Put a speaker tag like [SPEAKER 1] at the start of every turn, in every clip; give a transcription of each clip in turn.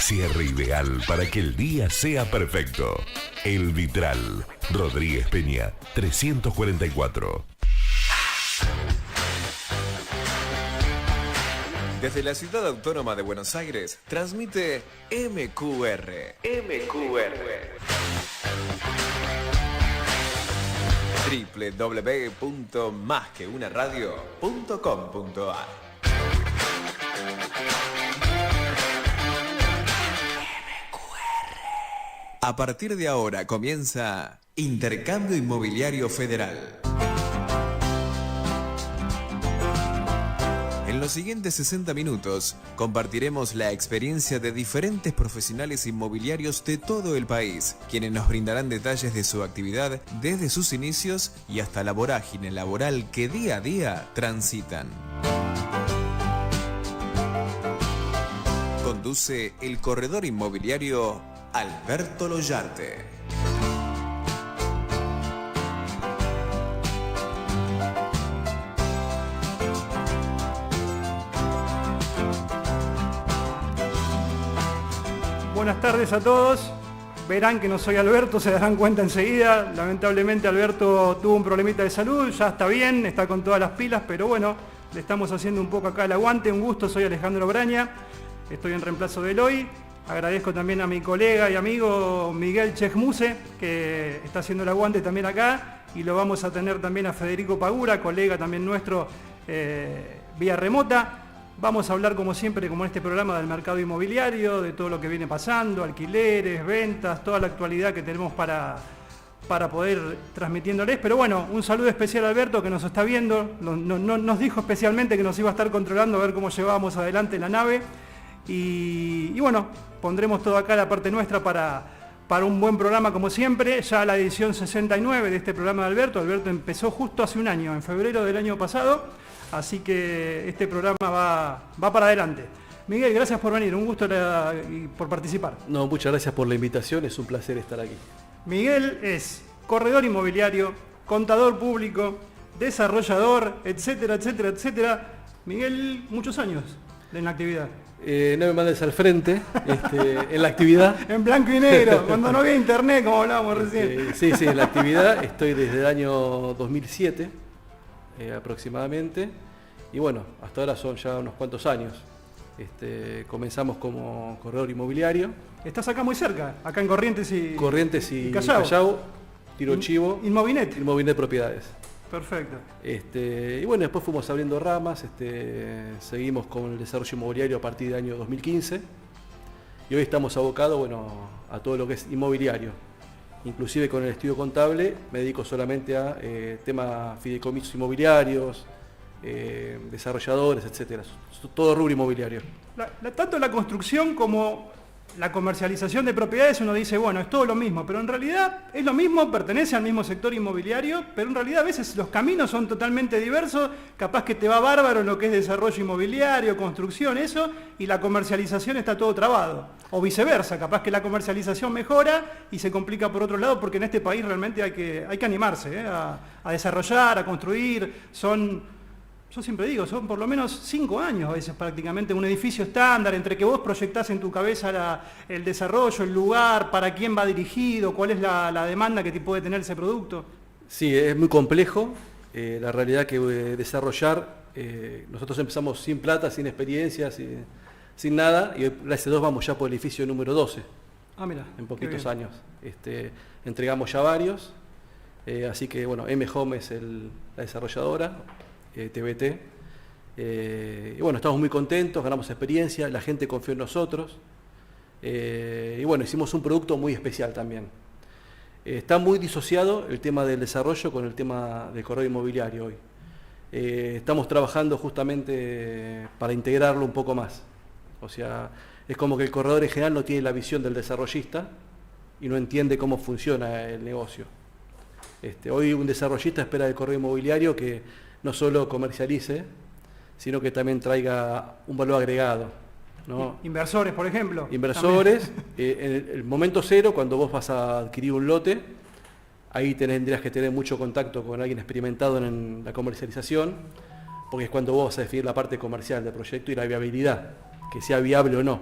[SPEAKER 1] Cierre ideal para que el día sea perfecto. El Vitral. Rodríguez Peña, 344.
[SPEAKER 2] Desde la Ciudad Autónoma de Buenos Aires, transmite MQR. www.masqueunaradio.com.ar. A partir de ahora comienza Intercambio Inmobiliario Federal. En los siguientes 60 minutos compartiremos la experiencia de diferentes profesionales inmobiliarios de todo el país, quienes nos brindarán detalles de su actividad desde sus inicios y hasta la vorágine laboral que día a día transitan. Conduce el corredor inmobiliario Alberto Loyarte.
[SPEAKER 3] Buenas tardes a todos. Verán que no soy Alberto, se darán cuenta enseguida. Lamentablemente Alberto tuvo un problemita de salud, ya está bien, está con todas las pilas, pero bueno, le estamos haciendo un poco acá el aguante. Un gusto, soy Alejandro Braña, estoy en reemplazo de Eloy. Agradezco también a mi colega y amigo Miguel Chejmuse, que está haciendo el aguante también acá, y lo vamos a tener también a Federico Pagura, colega también nuestro, vía remota. Vamos a hablar como siempre, como en este programa, del mercado inmobiliario, de todo lo que viene pasando, alquileres, ventas, toda la actualidad que tenemos para poder transmitiéndoles. Pero bueno, un saludo especial a Alberto, que nos está viendo, nos dijo especialmente que nos iba a estar controlando a ver cómo llevábamos adelante la nave. Y bueno, pondremos todo acá la parte nuestra para un buen programa como siempre. Ya la edición 69 de este programa de Alberto. Alberto empezó justo hace un año, en febrero del año pasado, así que este programa va para adelante. Miguel, gracias por venir, un gusto y por participar.
[SPEAKER 4] No, muchas gracias por la invitación, es un placer estar aquí.
[SPEAKER 3] Miguel es corredor inmobiliario, contador público, desarrollador, etcétera, etcétera, etcétera. Miguel, muchos años en la actividad.
[SPEAKER 4] No me mandes al frente, en la actividad.
[SPEAKER 3] En blanco y negro, cuando no había internet, como hablábamos recién.
[SPEAKER 4] Sí, en la actividad estoy desde el año 2007 aproximadamente. Y bueno, hasta ahora son ya unos cuantos años. Comenzamos como corredor inmobiliario.
[SPEAKER 3] Estás acá muy cerca, acá en Corrientes y
[SPEAKER 4] Callao, Tiro Chivo.
[SPEAKER 3] Inmovinet
[SPEAKER 4] Propiedades.
[SPEAKER 3] Perfecto.
[SPEAKER 4] Y bueno, después fuimos abriendo ramas, seguimos con el desarrollo inmobiliario a partir del año 2015 y hoy estamos abocados a todo lo que es inmobiliario. Inclusive con el estudio contable me dedico solamente a temas fideicomisos inmobiliarios, desarrolladores, etcétera. Todo rubro inmobiliario.
[SPEAKER 3] Tanto la construcción como la comercialización de propiedades, uno dice, bueno, es todo lo mismo, pero en realidad es lo mismo, pertenece al mismo sector inmobiliario, pero en realidad a veces los caminos son totalmente diversos, capaz que te va bárbaro en lo que es desarrollo inmobiliario, construcción, eso, y la comercialización está todo trabado. O viceversa, capaz que la comercialización mejora y se complica por otro lado, porque en este país realmente hay que animarse a desarrollar, a construir. Yo siempre digo, son por lo menos 5 años a veces prácticamente un edificio estándar, entre que vos proyectás en tu cabeza el desarrollo, el lugar, para quién va dirigido, cuál es la demanda que te puede tener ese producto.
[SPEAKER 4] Sí, es muy complejo. La realidad que desarrollar, nosotros empezamos sin plata, sin experiencia, sin nada, y gracias a Dios vamos ya por el edificio número 12.
[SPEAKER 3] Ah, mira.
[SPEAKER 4] En poquitos años. Entregamos ya varios, así que bueno, M-Home es la desarrolladora. TBT, y bueno, estamos muy contentos, ganamos experiencia, la gente confió en nosotros, y bueno, hicimos un producto muy especial también. Está muy disociado el tema del desarrollo con el tema del corredor inmobiliario hoy. Estamos trabajando justamente para integrarlo un poco más. O sea, es como que el corredor en general no tiene la visión del desarrollista y no entiende cómo funciona el negocio. Hoy un desarrollista espera del corredor inmobiliario que no solo comercialice, sino que también traiga un valor agregado, ¿no?
[SPEAKER 3] Inversores, por ejemplo.
[SPEAKER 4] Inversores, en el momento cero, cuando vos vas a adquirir un lote, ahí tendrías que tener mucho contacto con alguien experimentado en la comercialización, porque es cuando vos vas a definir la parte comercial del proyecto y la viabilidad, que sea viable o no.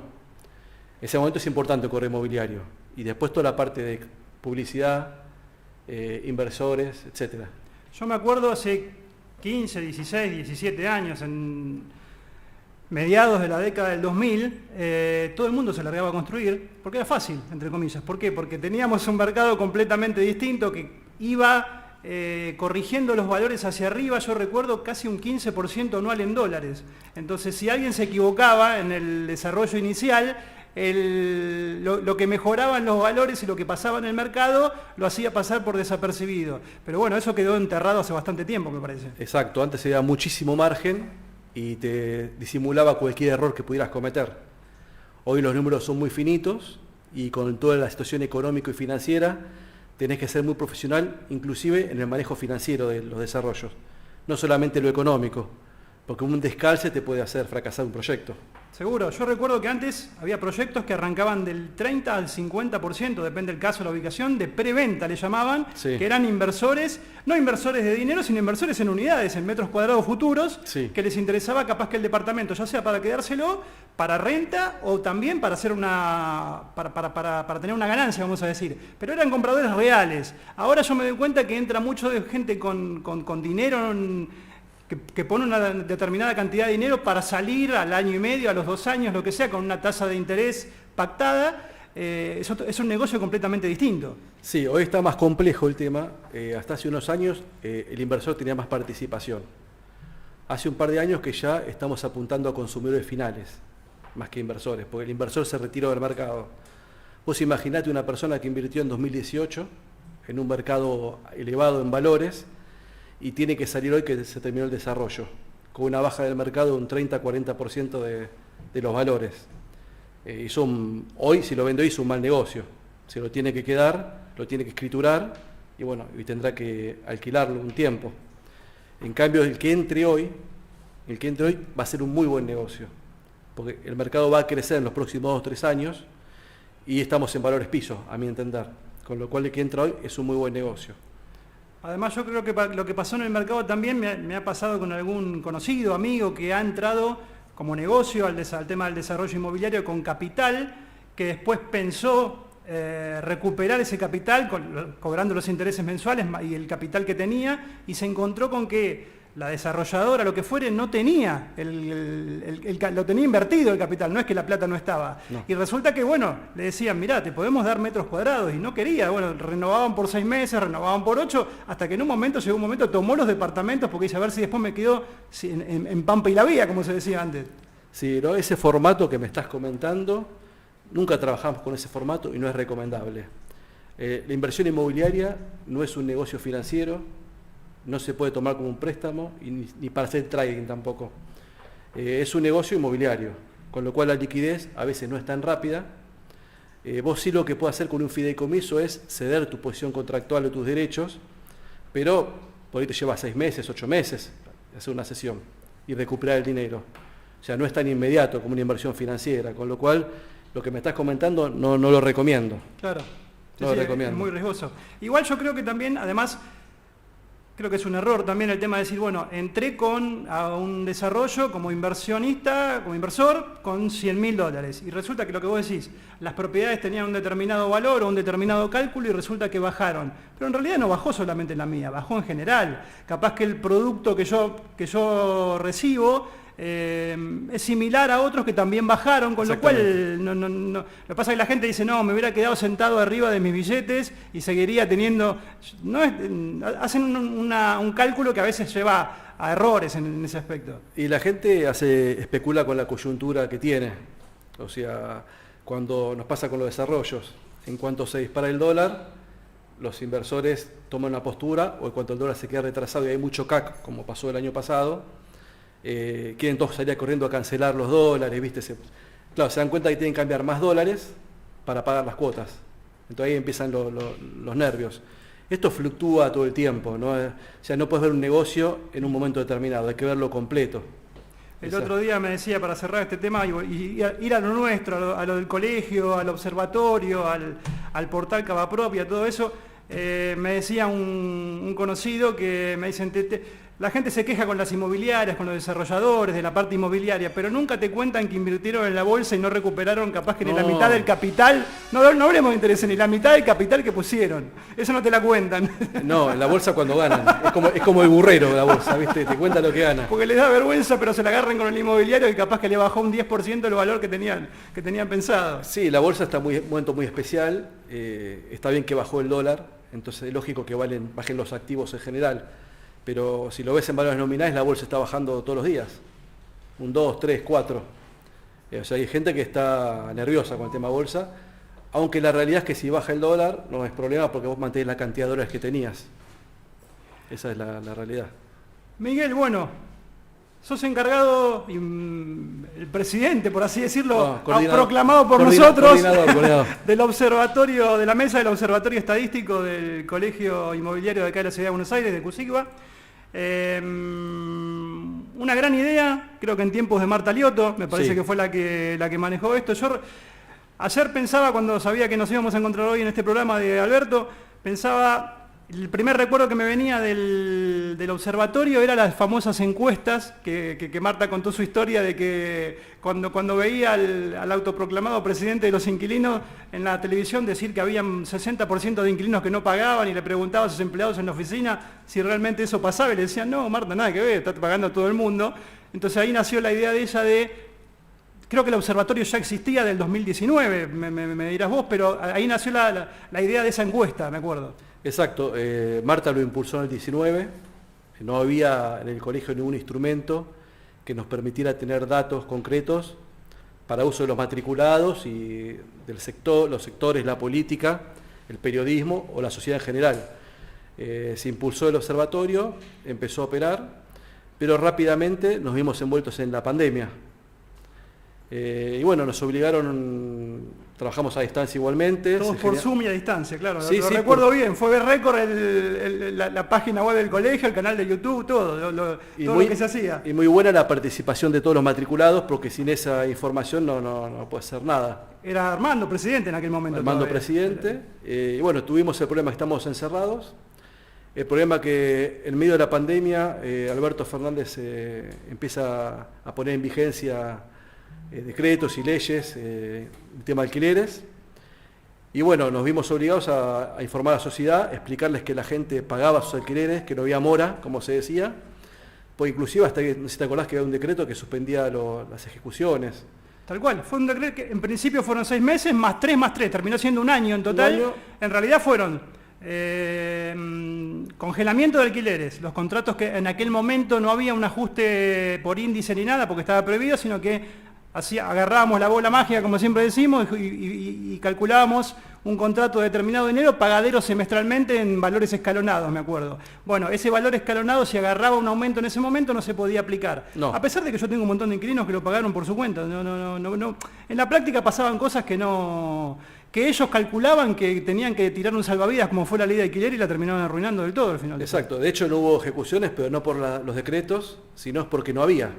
[SPEAKER 4] En ese momento es importante el correo inmobiliario. Y después toda la parte de publicidad, inversores, etcétera.
[SPEAKER 3] Yo me acuerdo hace 15, 16, 17 años, en mediados de la década del 2000, todo el mundo se largaba a construir, porque era fácil, entre comillas. ¿Por qué? Porque teníamos un mercado completamente distinto que iba corrigiendo los valores hacia arriba. Yo recuerdo casi un 15% anual en dólares. Entonces, si alguien se equivocaba en el desarrollo inicial, lo que mejoraban los valores y lo que pasaba en el mercado lo hacía pasar por desapercibido. Pero bueno, eso quedó enterrado hace bastante tiempo, me parece.
[SPEAKER 4] Exacto, antes había muchísimo margen y te disimulaba cualquier error que pudieras cometer. Hoy los números son muy finitos y con toda la situación económica y financiera tenés que ser muy profesional, inclusive en el manejo financiero de los desarrollos, no solamente lo económico, porque un descalce te puede hacer fracasar un proyecto.
[SPEAKER 3] Seguro, yo recuerdo que antes había proyectos que arrancaban del 30 al 50%, depende del caso, la ubicación, de preventa le llamaban,
[SPEAKER 4] Sí.
[SPEAKER 3] que eran inversores, no inversores de dinero, sino inversores en unidades, en metros cuadrados futuros,
[SPEAKER 4] Sí.
[SPEAKER 3] que les interesaba capaz que el departamento, ya sea para quedárselo, para renta o también para hacer para tener una ganancia, vamos a decir. Pero eran compradores reales. Ahora yo me doy cuenta que entra mucho de gente con dinero, que pone una determinada cantidad de dinero para salir al año y medio, a los 2 años, lo que sea, con una tasa de interés pactada. Es un negocio completamente distinto.
[SPEAKER 4] Sí, hoy está más complejo el tema. Hasta hace unos años el inversor tenía más participación. Hace un par de años que ya estamos apuntando a consumidores finales, más que inversores, porque el inversor se retiró del mercado. Vos imaginate una persona que invirtió en 2018 en un mercado elevado en valores y tiene que salir hoy que se terminó el desarrollo, con una baja del mercado de un 30-40% de los valores. Hoy, si lo vende hoy, es un mal negocio. Se lo tiene que quedar, lo tiene que escriturar y bueno, y tendrá que alquilarlo un tiempo. En cambio, el que entre hoy va a ser un muy buen negocio, porque el mercado va a crecer en los próximos 2 o 3 años y estamos en valores pisos, a mi entender. Con lo cual el que entra hoy es un muy buen negocio.
[SPEAKER 3] Además, yo creo que lo que pasó en el mercado también me ha pasado con algún conocido, amigo, que ha entrado como negocio al tema del desarrollo inmobiliario con capital, que después pensó recuperar ese capital cobrando los intereses mensuales y el capital que tenía, y se encontró con que la desarrolladora, lo que fuere, no tenía, lo tenía invertido el capital, no es que la plata no estaba.
[SPEAKER 4] No.
[SPEAKER 3] Y resulta que, bueno, le decían, mirá, te podemos dar metros cuadrados, y no quería. Bueno, renovaban por 6 meses, renovaban por 8, hasta que llegó un momento, tomó los departamentos, porque dice, a ver si después me quedo en Pampa y la Vía, como se decía antes.
[SPEAKER 4] Sí, ¿no? Ese formato que me estás comentando, nunca trabajamos con ese formato y no es recomendable. La inversión inmobiliaria no es un negocio financiero, no se puede tomar como un préstamo y ni para hacer trading tampoco. Es un negocio inmobiliario, con lo cual la liquidez a veces no es tan rápida. Vos sí lo que puedes hacer con un fideicomiso es ceder tu posición contractual o tus derechos, pero por ahí te lleva 6 meses, 8 meses hacer una sesión y recuperar el dinero. O sea, no es tan inmediato como una inversión financiera, con lo cual lo que me estás comentando no lo recomiendo.
[SPEAKER 3] Claro.
[SPEAKER 4] No lo recomiendo.
[SPEAKER 3] Es muy riesgoso. Igual yo creo que también, además, creo que es un error también el tema de decir, bueno, entré a un desarrollo como inversionista, como inversor, con $100.000. Y resulta que lo que vos decís, las propiedades tenían un determinado valor o un determinado cálculo y resulta que bajaron. Pero en realidad no bajó solamente la mía, bajó en general. Capaz que el producto que yo recibo es similar a otros que también bajaron, con lo cual lo que pasa es que la gente dice, no, me hubiera quedado sentado arriba de mis billetes y seguiría teniendo... hacen un cálculo que a veces lleva a errores en ese aspecto.
[SPEAKER 4] Y la gente especula con la coyuntura que tiene. O sea, cuando nos pasa con los desarrollos, en cuanto se dispara el dólar, los inversores toman una postura, o en cuanto el dólar se queda retrasado y hay mucho CAC, como pasó el año pasado, quieren todos salir corriendo a cancelar los dólares, ¿viste? Claro, se dan cuenta que tienen que cambiar más dólares para pagar las cuotas. Entonces ahí empiezan los nervios. Esto fluctúa todo el tiempo, ¿no? O sea, no puedes ver un negocio en un momento determinado, hay que verlo completo.
[SPEAKER 3] El otro día me decía, para cerrar este tema, y ir a lo nuestro, a lo del colegio, al observatorio, al portal Cava Propia, todo eso, me decía un conocido que me dicen, La gente se queja con las inmobiliarias, con los desarrolladores de la parte inmobiliaria, pero nunca te cuentan que invirtieron en la bolsa y no recuperaron capaz que ni la mitad del capital. No hablemos de interés, ni la mitad del capital que pusieron. Eso no te la cuentan.
[SPEAKER 4] No, en la bolsa cuando ganan. Es como el burrero de la bolsa, ¿viste? Te cuenta lo que gana.
[SPEAKER 3] Porque les da vergüenza, pero se la agarran con el inmobiliario y capaz que le bajó un 10% el valor que tenían pensado.
[SPEAKER 4] Sí, la bolsa está en un momento muy especial. Está bien que bajó el dólar, entonces es lógico que bajen los activos en general. Pero si lo ves en valores nominales, la bolsa está bajando todos los días. Un 2, 3, 4. O sea, hay gente que está nerviosa con el tema bolsa, aunque la realidad es que si baja el dólar no es problema porque vos mantenés la cantidad de dólares que tenías. Esa es la realidad.
[SPEAKER 3] Miguel, bueno, sos encargado, el presidente, por así decirlo, proclamado por nosotros, coordinador. Del observatorio, de la mesa del Observatorio Estadístico del Colegio Inmobiliario de acá de la Ciudad de Buenos Aires, de CUSICBA. Una gran idea, creo que en tiempos de Marta Liotto, me parece que fue la que manejó esto. Yo ayer pensaba, cuando sabía que nos íbamos a encontrar hoy en este programa de Alberto, pensaba... El primer recuerdo que me venía del observatorio era las famosas encuestas que Marta contó su historia de que cuando veía al autoproclamado presidente de los inquilinos en la televisión decir que había un 60% de inquilinos que no pagaban y le preguntaba a sus empleados en la oficina si realmente eso pasaba y le decían, no, Marta, nada que ver, está pagando todo el mundo. Entonces ahí nació la idea de ella creo que el observatorio ya existía del 2019, me dirás vos, pero ahí nació la idea de esa encuesta, me acuerdo.
[SPEAKER 4] Exacto, Marta lo impulsó en el 19, no había en el colegio ningún instrumento que nos permitiera tener datos concretos para uso de los matriculados y del sector, los sectores, la política, el periodismo o la sociedad en general. Se impulsó el observatorio, empezó a operar, pero rápidamente nos vimos envueltos en la pandemia. Y bueno, nos obligaron, trabajamos a distancia igualmente.
[SPEAKER 3] Todos por Zoom y a distancia, claro. Sí, lo recuerdo bien, fue ver récord la página web del colegio, el canal de YouTube, todo lo que se hacía. Y
[SPEAKER 4] muy buena la participación de todos los matriculados, porque sin esa información no puede ser nada.
[SPEAKER 3] Era Armando presidente en aquel momento.
[SPEAKER 4] Armando presidente. Y bueno, tuvimos el problema que estamos encerrados. El problema que en medio de la pandemia Alberto Fernández empieza a poner en vigencia decretos y leyes, el tema de alquileres, y bueno, nos vimos obligados a informar a la sociedad, explicarles que la gente pagaba sus alquileres, que no había mora, como se decía, pues inclusive hasta que, no sé si te acordás que había un decreto que suspendía las ejecuciones.
[SPEAKER 3] Tal cual, fue un decreto que en principio fueron 6 meses, más 3, terminó siendo un año en total. En realidad fueron congelamiento de alquileres, los contratos que en aquel momento no había un ajuste por índice ni nada porque estaba prohibido, sino que agarrábamos la bola mágica, como siempre decimos, y calculábamos un contrato de determinado dinero, pagadero semestralmente en valores escalonados, me acuerdo. Bueno, ese valor escalonado, si agarraba un aumento en ese momento, no se podía aplicar. No. A pesar de que yo tengo un montón de inquilinos que lo pagaron por su cuenta. No. En la práctica pasaban cosas que ellos calculaban que tenían que tirar un salvavidas, como fue la ley de alquiler, y la terminaron arruinando del todo al final.
[SPEAKER 4] Exacto, de hecho no hubo ejecuciones, pero no por los decretos, sino es porque no había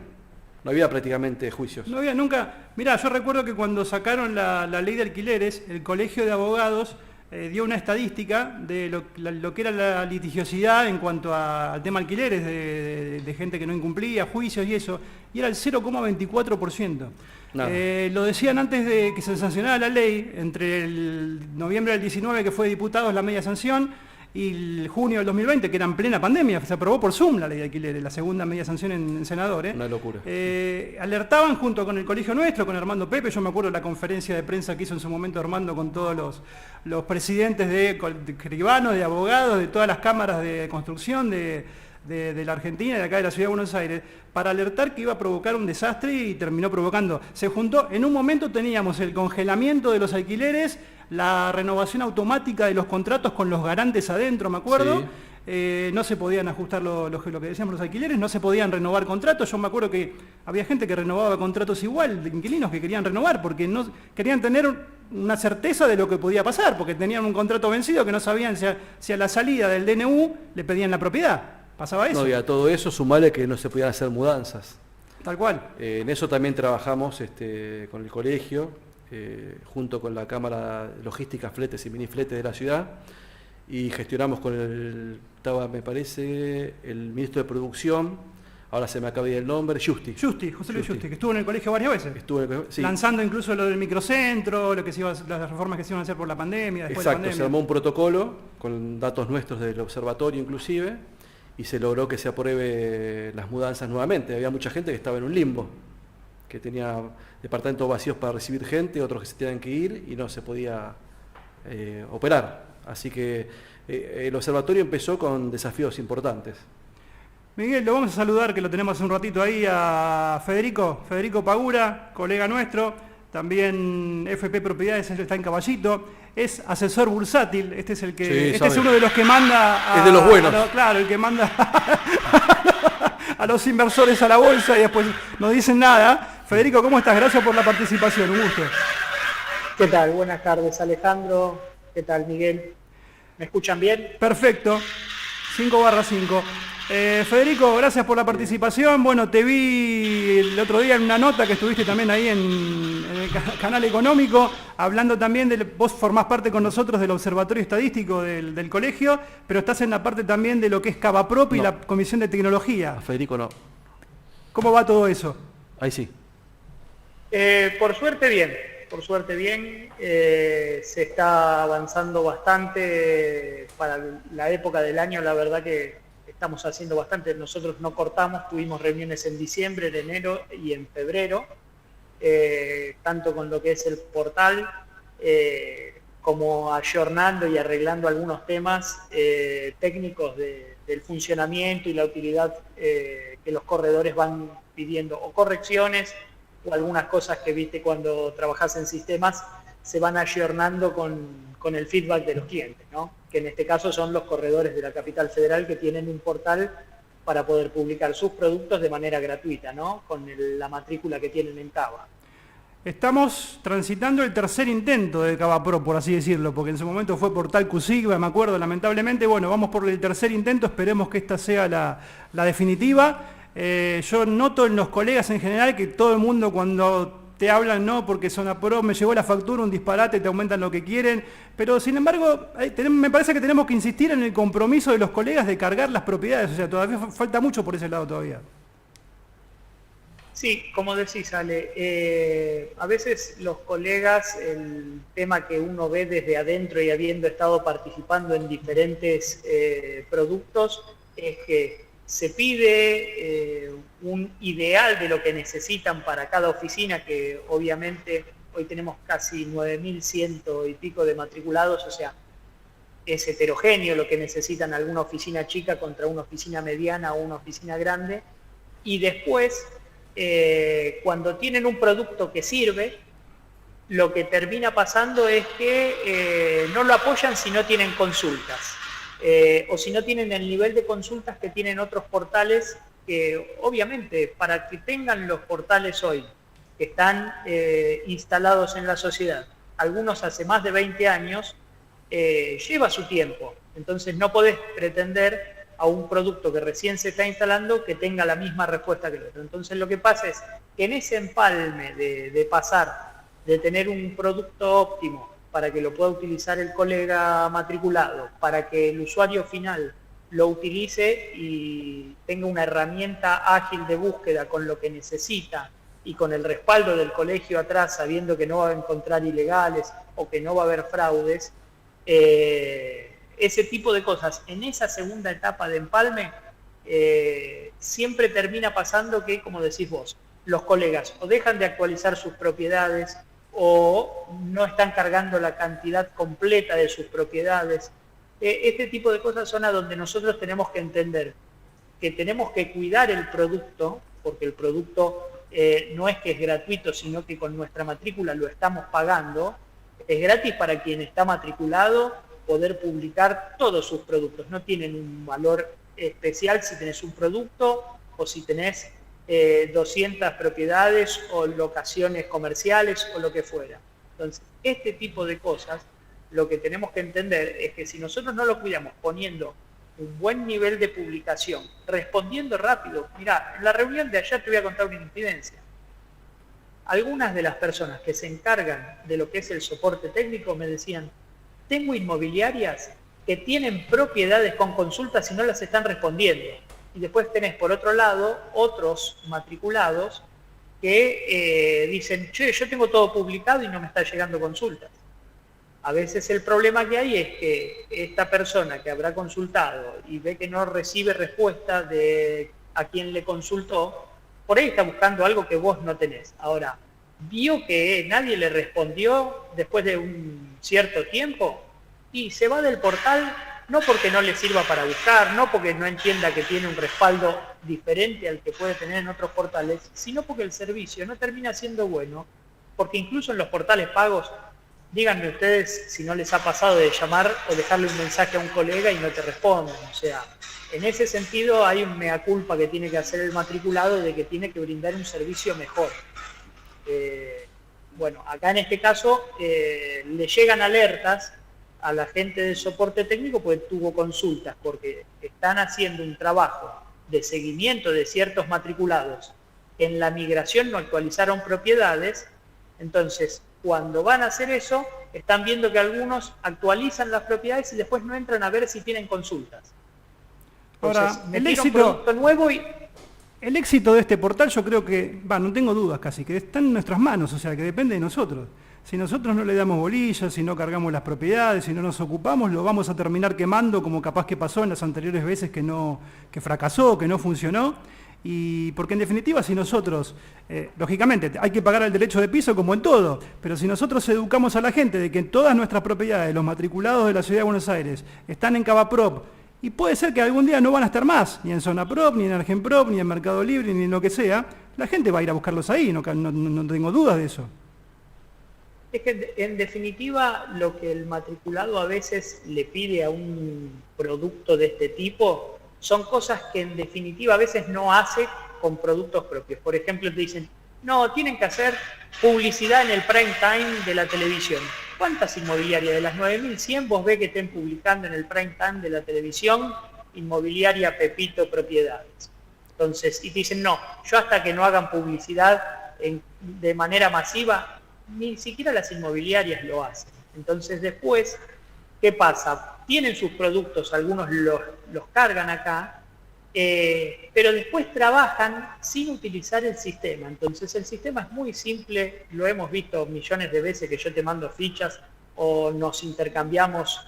[SPEAKER 4] prácticamente juicios.
[SPEAKER 3] No había nunca. Mirá, yo recuerdo que cuando sacaron la ley de alquileres, el Colegio de Abogados dio una estadística de lo que era la litigiosidad en cuanto al tema alquileres, de gente que no incumplía, juicios y eso, y era el 0,24%. Lo decían antes de que se sancionara la ley, entre el noviembre del 19, que fue diputados la media sanción, y el junio del 2020, que era en plena pandemia, se aprobó por Zoom la ley de alquileres, la segunda media sanción en senadores.
[SPEAKER 4] Una locura.
[SPEAKER 3] Alertaban junto con el colegio nuestro, con Armando Pepe, yo me acuerdo de la conferencia de prensa que hizo en su momento Armando con todos los presidentes de escribanos, de abogados, de todas las cámaras de construcción de la Argentina y de acá de la Ciudad de Buenos Aires, para alertar que iba a provocar un desastre y terminó provocando. Se juntó, en un momento teníamos el congelamiento de los alquileres, la renovación automática de los contratos con los garantes adentro, me acuerdo. Sí. No se podían ajustar lo que decíamos los alquileres, no se podían renovar contratos. Yo me acuerdo que había gente que renovaba contratos igual, de inquilinos que querían renovar, porque no querían tener una certeza de lo que podía pasar, porque tenían un contrato vencido que no sabían si a la salida del DNU le pedían la propiedad. ¿Pasaba eso?
[SPEAKER 4] No, y a todo eso sumarle que no se podían hacer mudanzas.
[SPEAKER 3] Tal cual.
[SPEAKER 4] En eso también trabajamos con el colegio, junto con la Cámara Logística, Fletes y Minifletes de la ciudad, y gestionamos estaba, me parece, el ministro de Producción, ahora se me acaba de ir el nombre, Justi,
[SPEAKER 3] José Luis Justi, que estuvo en el colegio varias veces.
[SPEAKER 4] Sí.
[SPEAKER 3] Lanzando incluso lo del microcentro, las reformas que se iban a hacer por la pandemia, después de la pandemia.
[SPEAKER 4] Se armó un protocolo con datos nuestros del observatorio inclusive, y se logró que se apruebe las mudanzas nuevamente. Había mucha gente que estaba en un limbo, que tenía departamentos vacíos para recibir gente, otros que se tenían que ir y no se podía operar. Así que el observatorio empezó con desafíos importantes.
[SPEAKER 3] Miguel, lo vamos a saludar, que lo tenemos hace un ratito ahí, a Federico Pagura, colega nuestro, también FP Propiedades, está en Caballito, es asesor bursátil, este es el que,
[SPEAKER 4] sí,
[SPEAKER 3] este es uno de los que manda
[SPEAKER 4] es de los buenos.
[SPEAKER 3] Claro, el que manda a los inversores a la bolsa y después no dicen nada. Federico, ¿cómo estás? Gracias por la participación, un gusto.
[SPEAKER 5] ¿Qué tal? Buenas tardes, Alejandro. ¿Qué tal, Miguel? ¿Me escuchan bien?
[SPEAKER 3] Perfecto, 5/5. Federico, gracias por la participación. Bueno, te vi el otro día en una nota que estuviste también ahí en el canal económico, hablando también vos formás parte con nosotros del Observatorio Estadístico del colegio, pero estás en la parte también de lo que es Cavaprop y la Comisión de Tecnología.
[SPEAKER 4] A Federico no.
[SPEAKER 3] ¿Cómo va todo eso?
[SPEAKER 4] Ahí sí.
[SPEAKER 5] Por suerte bien. Se está avanzando bastante para la época del año, la verdad que estamos haciendo bastante. Nosotros no cortamos, tuvimos reuniones en diciembre, en enero y en febrero, tanto con lo que es el portal, como ayornando y arreglando algunos temas técnicos del funcionamiento y la utilidad que los corredores van pidiendo, o correcciones, o algunas cosas que viste cuando trabajás en sistemas, se van ayornando con el feedback de los clientes, ¿no? Que en este caso son los corredores de la Capital Federal, que tienen un portal para poder publicar sus productos de manera gratuita, ¿no? Con la matrícula que tienen en Cava.
[SPEAKER 3] Estamos transitando el tercer intento de Cavaprop, por así decirlo, porque en su momento fue Portal QSIGBA, me acuerdo, lamentablemente. Bueno, vamos por el tercer intento, esperemos que esta sea la definitiva. Yo noto en los colegas en general que todo el mundo, cuando te hablan, no, porque Sonaprop me llegó la factura, un disparate, te aumentan lo que quieren, pero sin embargo me parece que tenemos que insistir en el compromiso de los colegas de cargar las propiedades, o sea, todavía falta mucho por ese lado todavía.
[SPEAKER 5] Sí, como decís, Ale, a veces los colegas, el tema que uno ve desde adentro y habiendo estado participando en diferentes productos, es que se pide un ideal de lo que necesitan para cada oficina, que obviamente hoy tenemos casi 9.100 y pico de matriculados, o sea, es heterogéneo lo que necesitan alguna oficina chica contra una oficina mediana o una oficina grande. Y después, cuando tienen un producto que sirve, lo que termina pasando es que no lo apoyan si no tienen consultas. O si no tienen el nivel de consultas que tienen otros portales, que obviamente para que tengan los portales hoy, que están instalados en la sociedad, algunos hace más de 20 años, lleva su tiempo. Entonces no podés pretender a un producto que recién se está instalando que tenga la misma respuesta que el otro. Entonces lo que pasa es que en ese empalme de pasar, de tener un producto óptimo, para que lo pueda utilizar el colega matriculado, para que el usuario final lo utilice y tenga una herramienta ágil de búsqueda con lo que necesita y con el respaldo del colegio atrás, sabiendo que no va a encontrar ilegales o que no va a haber fraudes, ese tipo de cosas. En esa segunda etapa de empalme, siempre termina pasando que, como decís vos, los colegas o dejan de actualizar sus propiedades, o no están cargando la cantidad completa de sus propiedades. Este tipo de cosas son a donde nosotros tenemos que entender que tenemos que cuidar el producto, porque el producto no es que es gratuito, sino que con nuestra matrícula lo estamos pagando. Es gratis para quien está matriculado poder publicar todos sus productos. No tienen un valor especial si tenés un producto o si tenés 200 propiedades o locaciones comerciales o lo que fuera. Entonces, este tipo de cosas, lo que tenemos que entender es que si nosotros no lo cuidamos poniendo un buen nivel de publicación, respondiendo rápido, mirá, en la reunión de ayer te voy a contar una incidencia. Algunas de las personas que se encargan de lo que es el soporte técnico me decían, tengo inmobiliarias que tienen propiedades con consultas y no las están respondiendo. Y después tenés, por otro lado, otros matriculados que dicen, che, yo tengo todo publicado y no me está llegando consultas. A veces el problema que hay es que esta persona que habrá consultado y ve que no recibe respuesta de a quien le consultó, por ahí está buscando algo que vos no tenés. Ahora, vio que nadie le respondió después de un cierto tiempo y se va del portal, no porque no le sirva para buscar, no porque no entienda que tiene un respaldo diferente al que puede tener en otros portales, sino porque el servicio no termina siendo bueno, porque incluso en los portales pagos, díganme ustedes si no les ha pasado de llamar o dejarle un mensaje a un colega y no te responden. O sea, en ese sentido hay un mea culpa que tiene que hacer el matriculado de que tiene que brindar un servicio mejor. Bueno, acá en este caso le llegan alertas a la gente de soporte técnico porque tuvo consultas, porque están haciendo un trabajo de seguimiento de ciertos matriculados que en la migración no actualizaron propiedades. Entonces, cuando van a hacer eso, están viendo que algunos actualizan las propiedades y después no entran a ver si tienen consultas. Entonces,
[SPEAKER 3] Ahora,
[SPEAKER 5] metieron un producto nuevo y...
[SPEAKER 3] El éxito de este portal yo creo que, no tengo dudas casi, que está en nuestras manos, o sea, que depende de nosotros. Si nosotros no le damos bolillas, si no cargamos las propiedades, si no nos ocupamos, lo vamos a terminar quemando como capaz que pasó en las anteriores veces que fracasó, que no funcionó. Y porque en definitiva si nosotros, lógicamente hay que pagar el derecho de piso como en todo, pero si nosotros educamos a la gente de que todas nuestras propiedades, los matriculados de la Ciudad de Buenos Aires, están en Cavaprop, y puede ser que algún día no van a estar más, ni en Zonaprop, ni en Argenprop, ni en Mercado Libre, ni en lo que sea, la gente va a ir a buscarlos ahí, no tengo dudas de eso.
[SPEAKER 5] Es que en definitiva lo que el matriculado a veces le pide a un producto de este tipo son cosas que en definitiva a veces no hace con productos propios. Por ejemplo, te dicen, no, tienen que hacer publicidad en el prime time de la televisión. ¿Cuántas inmobiliarias de las 9.100 vos ves que estén publicando en el prime time de la televisión inmobiliaria Pepito Propiedades? Entonces, y te dicen, no, yo hasta que no hagan publicidad de manera masiva, ni siquiera las inmobiliarias lo hacen. Entonces después, ¿qué pasa? Tienen sus productos, algunos los cargan acá, pero después trabajan sin utilizar el sistema. Entonces el sistema es muy simple, lo hemos visto millones de veces que yo te mando fichas o nos intercambiamos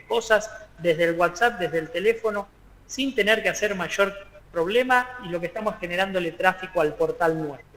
[SPEAKER 5] cosas desde el WhatsApp, desde el teléfono, sin tener que hacer mayor problema y lo que estamos generándole tráfico al portal nuestro.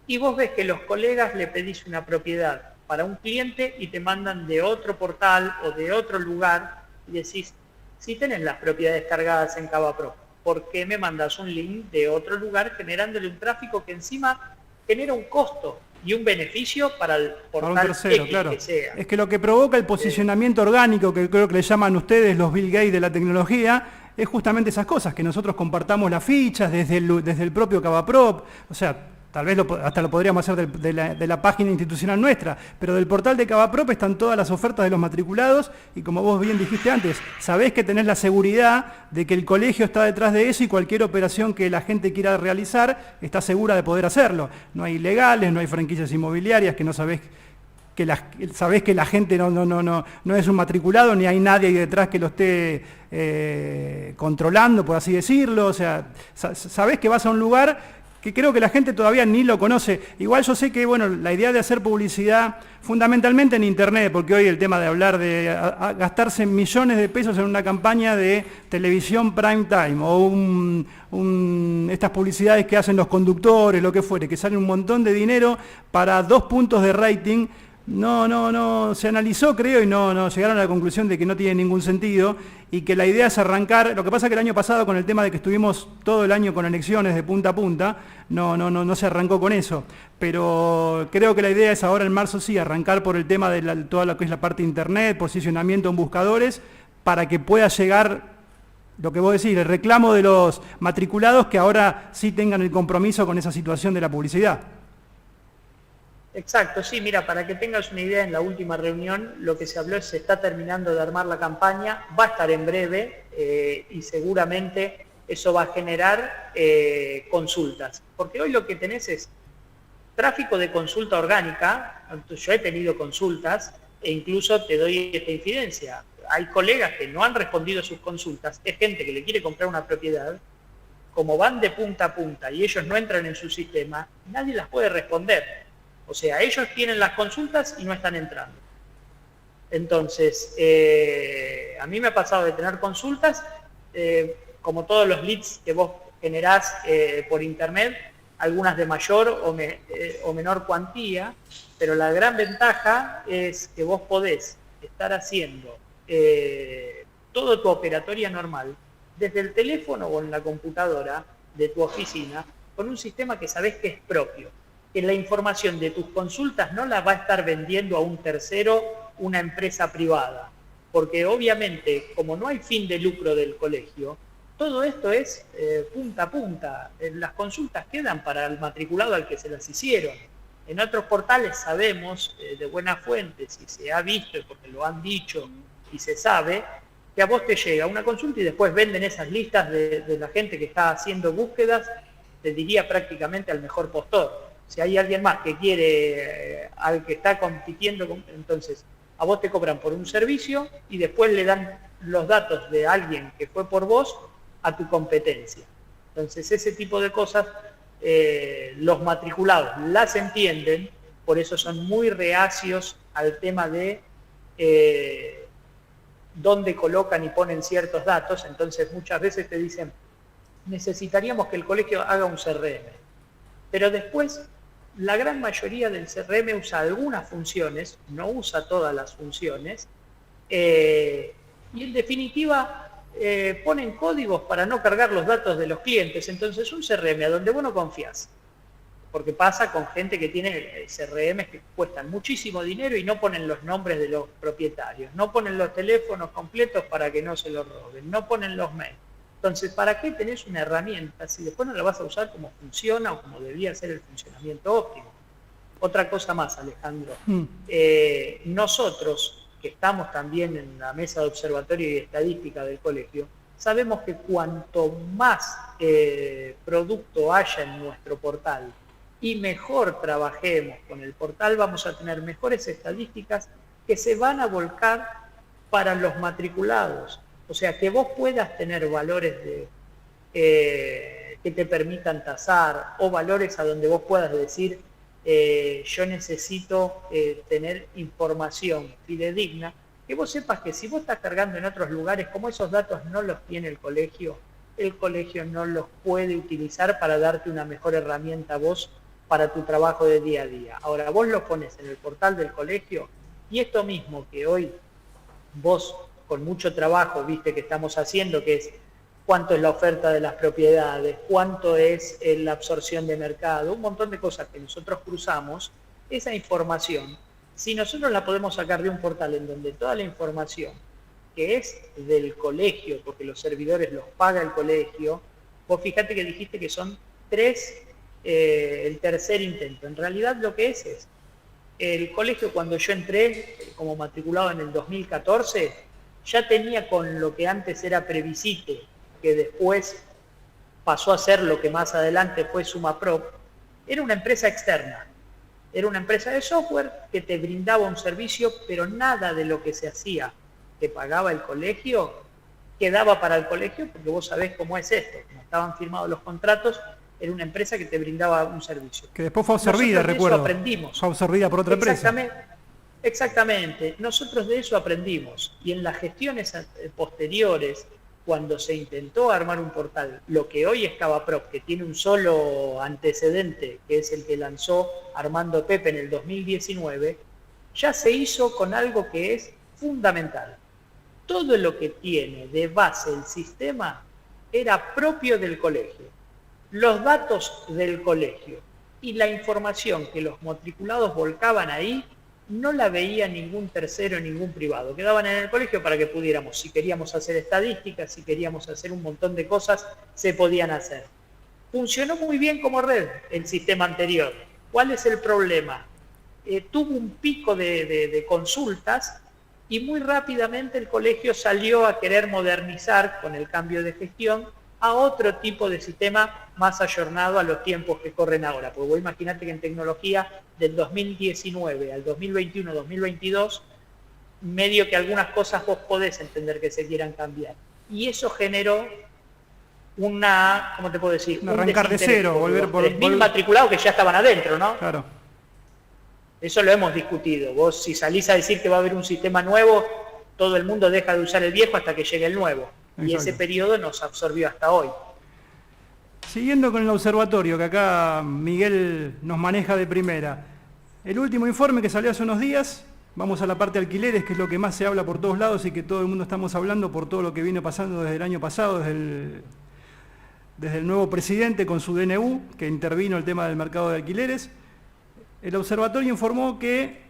[SPEAKER 5] Y vos ves que los colegas le pedís una propiedad para un cliente y te mandan de otro portal o de otro lugar y decís, si tenés las propiedades cargadas en Cavaprop, ¿por qué me mandas un link de otro lugar generándole un tráfico que encima genera un costo y un beneficio para el portal
[SPEAKER 3] para un tercero,
[SPEAKER 5] X
[SPEAKER 3] claro.
[SPEAKER 5] Que sea?
[SPEAKER 3] Es que lo que provoca el posicionamiento orgánico, que creo que le llaman ustedes los Bill Gates de la tecnología, es justamente esas cosas, que nosotros compartamos las fichas desde el propio Cavaprop, o sea, tal vez hasta lo podríamos hacer de la página institucional nuestra, pero del portal de Cavaprop están todas las ofertas de los matriculados y como vos bien dijiste antes, sabés que tenés la seguridad de que el colegio está detrás de eso y cualquier operación que la gente quiera realizar está segura de poder hacerlo. No hay ilegales, no hay franquicias inmobiliarias que no sabés sabés que la gente no es un matriculado, ni hay nadie ahí detrás que lo esté controlando, por así decirlo. O sea, sabés que vas a un lugar que creo que la gente todavía ni lo conoce. Igual yo sé que, bueno, la idea de hacer publicidad fundamentalmente en Internet, porque hoy el tema de hablar de gastarse millones de pesos en una campaña de televisión prime time o estas publicidades que hacen los conductores, lo que fuere, que sale un montón de dinero para 2 puntos de rating, no se analizó, creo, y no llegaron a la conclusión de que no tiene ningún sentido y que la idea es arrancar. Lo que pasa es que el año pasado, con el tema de que estuvimos todo el año con elecciones de punta a punta, no se arrancó con eso. Pero creo que la idea es ahora en marzo sí arrancar por el tema de toda lo que es la parte de internet, posicionamiento en buscadores, para que pueda llegar lo que vos decís, el reclamo de los matriculados que ahora sí tengan el compromiso con esa situación de la publicidad.
[SPEAKER 5] Exacto, sí, mira, para que tengas una idea, en la última reunión lo que se habló es que se está terminando de armar la campaña, va a estar en breve y seguramente eso va a generar consultas. Porque hoy lo que tenés es tráfico de consulta orgánica. Yo he tenido consultas e incluso te doy esta infidencia. hay colegas que no han respondido a sus consultas, es gente que le quiere comprar una propiedad, como van de punta a punta y ellos no entran en su sistema, nadie las puede responder. O sea, ellos tienen las consultas y no están entrando. Entonces, a mí me ha pasado de tener consultas, como todos los leads que vos generás por internet, algunas de mayor o menor cuantía, pero la gran ventaja es que vos podés estar haciendo toda tu operatoria normal desde el teléfono o en la computadora de tu oficina con un sistema que sabés que es propio, que la información de tus consultas no la va a estar vendiendo a un tercero, una empresa privada, porque obviamente como no hay fin de lucro del colegio, todo esto es punta a punta. Las consultas quedan para el matriculado al que se las hicieron. En otros portales sabemos de buena fuente, si se ha visto, porque lo han dicho y se sabe, que a vos te llega una consulta y después venden esas listas de la gente que está haciendo búsquedas, te diría prácticamente al mejor postor. Si hay alguien más que quiere al que está compitiendo, entonces a vos te cobran por un servicio y después le dan los datos de alguien que fue por vos a tu competencia. Entonces ese tipo de cosas los matriculados las entienden, por eso son muy reacios al tema de dónde colocan y ponen ciertos datos. Entonces muchas veces te dicen, necesitaríamos que el colegio haga un CRM, pero después la gran mayoría del CRM usa algunas funciones, no usa todas las funciones, y en definitiva ponen códigos para no cargar los datos de los clientes. Entonces un CRM a donde vos no confías, porque pasa con gente que tiene CRM que cuestan muchísimo dinero y no ponen los nombres de los propietarios, no ponen los teléfonos completos para que no se los roben, no ponen los mails. Entonces, ¿para qué tenés una herramienta si después no la vas a usar como funciona o como debía ser el funcionamiento óptimo? Otra cosa más, Alejandro. Nosotros, que estamos también en la mesa de observatorio y estadística del colegio, sabemos que cuanto más producto haya en nuestro portal y mejor trabajemos con el portal, vamos a tener mejores estadísticas que se van a volcar para los matriculados. O sea, que vos puedas tener valores que te permitan tasar o valores a donde vos puedas decir yo necesito tener información fidedigna, que vos sepas que si vos estás cargando en otros lugares, como esos datos no los tiene el colegio no los puede utilizar para darte una mejor herramienta a vos para tu trabajo de día a día. Ahora, vos lo pones en el portal del colegio y esto mismo que hoy vos con mucho trabajo viste que estamos haciendo, que es cuánto es la oferta de las propiedades, cuánto es la absorción de mercado, un montón de cosas que nosotros cruzamos, esa información, si nosotros la podemos sacar de un portal en donde toda la información que es del colegio, porque los servidores los paga el colegio, vos fíjate que dijiste que son 3, el tercer intento. En realidad lo que es el colegio, cuando yo entré como matriculado en el 2014, ya tenía con lo que antes era Previsite, que después pasó a ser lo que más adelante fue SumaProp, era una empresa externa, era una empresa de software que te brindaba un servicio, pero nada de lo que se hacía, que pagaba el colegio, quedaba para el colegio, porque vos sabés cómo es esto, como estaban firmados los contratos, era una empresa que te brindaba un servicio.
[SPEAKER 3] Que después fue absorbida, recuerdo.
[SPEAKER 5] Aprendimos.
[SPEAKER 3] Fue absorbida por otra empresa.
[SPEAKER 5] Exactamente. Nosotros de eso aprendimos. Y en las gestiones posteriores, cuando se intentó armar un portal, lo que hoy es Cavaprop, que tiene un solo antecedente, que es el que lanzó Armando Pepe en el 2019, ya se hizo con algo que es fundamental. Todo lo que tiene de base el sistema era propio del colegio. Los datos del colegio y la información que los matriculados volcaban ahí no la veía ningún tercero, ningún privado. Quedaban en el colegio para que pudiéramos, si queríamos hacer estadísticas, si queríamos hacer un montón de cosas, se podían hacer. Funcionó muy bien como red el sistema anterior. ¿Cuál es el problema? Tuvo un pico de consultas y muy rápidamente el colegio salió a querer modernizar con el cambio de gestión a otro tipo de sistema más ayornado a los tiempos que corren ahora. Porque vos imaginate que en tecnología del 2019 al 2021-2022 medio que algunas cosas vos podés entender que se quieran cambiar. Y eso generó una, ¿cómo te puedo decir?
[SPEAKER 3] Un arrancar de cero, volver por...
[SPEAKER 5] 3.000 matriculados que ya estaban adentro, ¿no?
[SPEAKER 3] Claro.
[SPEAKER 5] Eso lo hemos discutido. Vos si salís a decir que va a haber un sistema nuevo, todo el mundo deja de usar el viejo hasta que llegue el nuevo.
[SPEAKER 3] Exacto.
[SPEAKER 5] Y ese periodo nos absorbió hasta hoy.
[SPEAKER 3] Siguiendo con el observatorio, que acá Miguel nos maneja de primera. El último informe que salió hace unos días, vamos a la parte de alquileres, que es lo que más se habla por todos lados y que todo el mundo estamos hablando por todo lo que viene pasando desde el año pasado, desde el nuevo presidente con su DNU, que intervino el tema del mercado de alquileres. El observatorio informó que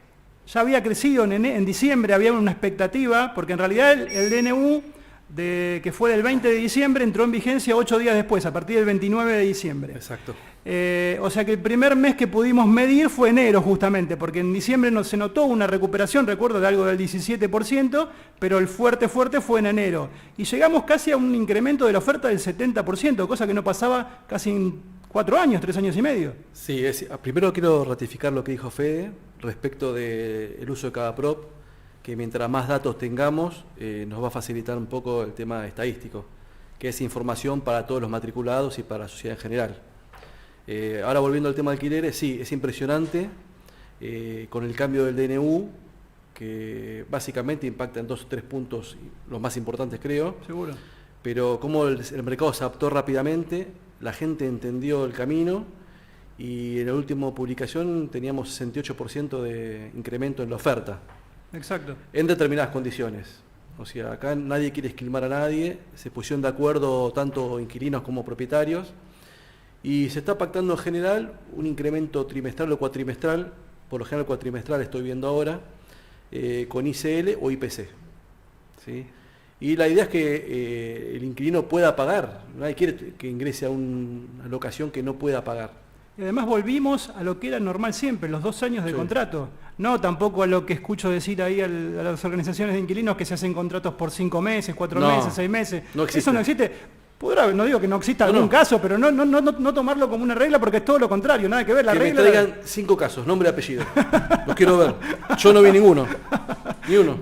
[SPEAKER 3] ya había crecido en diciembre, había una expectativa, porque en realidad el DNU, que fue del 20 de diciembre, entró en vigencia 8 días después, a partir del 29 de diciembre.
[SPEAKER 4] Exacto.
[SPEAKER 3] O sea que el primer mes que pudimos medir fue enero justamente, porque en diciembre no se notó una recuperación, recuerdo, de algo del 17%, pero el fuerte fue en enero. Y llegamos casi a un incremento de la oferta del 70%, cosa que no pasaba casi en 4 años, 3 años y medio.
[SPEAKER 4] Sí, primero quiero ratificar lo que dijo Fede respecto del uso de cada prop, que mientras más datos tengamos nos va a facilitar un poco el tema estadístico, que es información para todos los matriculados y para la sociedad en general. Ahora volviendo al tema de alquileres, sí, es impresionante con el cambio del DNU, que básicamente impacta en 2 o 3 puntos, los más importantes creo.
[SPEAKER 3] Seguro.
[SPEAKER 4] Pero como el mercado se adaptó rápidamente, la gente entendió el camino y en la última publicación teníamos 68% de incremento en la oferta.
[SPEAKER 3] Exacto.
[SPEAKER 4] En determinadas condiciones. O sea, acá nadie quiere esquilmar a nadie, se pusieron de acuerdo tanto inquilinos como propietarios y se está pactando en general un incremento trimestral o cuatrimestral, por lo general cuatrimestral estoy viendo ahora, con ICL o IPC. ¿Sí? Y la idea es que el inquilino pueda pagar, nadie quiere que ingrese a una locación que no pueda pagar.
[SPEAKER 3] Y además volvimos a lo que era normal siempre, los 2 años de contrato. No tampoco a lo que escucho decir ahí a las organizaciones de inquilinos que se hacen contratos por 5 meses, 4 meses, 6 meses.
[SPEAKER 4] No existe.
[SPEAKER 3] Eso no existe. No digo que no exista algún caso, pero no tomarlo como una regla porque es todo lo contrario, nada que ver. La
[SPEAKER 4] que
[SPEAKER 3] regla
[SPEAKER 4] me traigan 5 casos, nombre y apellido. Los quiero ver. Yo no vi ninguno. Ni uno.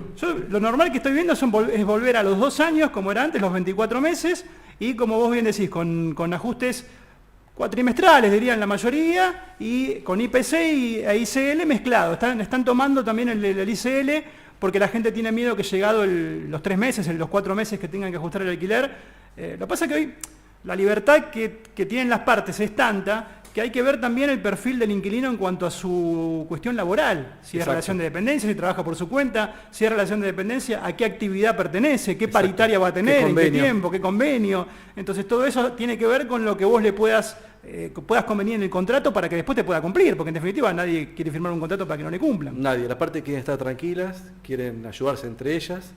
[SPEAKER 3] Lo normal que estoy viendo es volver a los 2 años, como era antes, los 24 meses, y como vos bien decís, con ajustes cuatrimestrales, dirían la mayoría, y con IPC e ICL mezclados. Están tomando también el ICL porque la gente tiene miedo que llegado los 3 meses, los 4 meses que tengan que ajustar el alquiler. Lo que pasa es que hoy la libertad que tienen las partes es tanta que hay que ver también el perfil del inquilino en cuanto a su cuestión laboral. Si es relación de dependencia, si trabaja por su cuenta, si es relación de dependencia, a qué actividad pertenece, qué paritaria va a tener, en qué tiempo, qué convenio. Entonces todo eso tiene que ver con lo que vos le puedas convenir en el contrato para que después te pueda cumplir, porque en definitiva nadie quiere firmar un contrato para que no le cumplan.
[SPEAKER 4] Nadie, la parte quieren estar tranquilas, quieren ayudarse entre ellas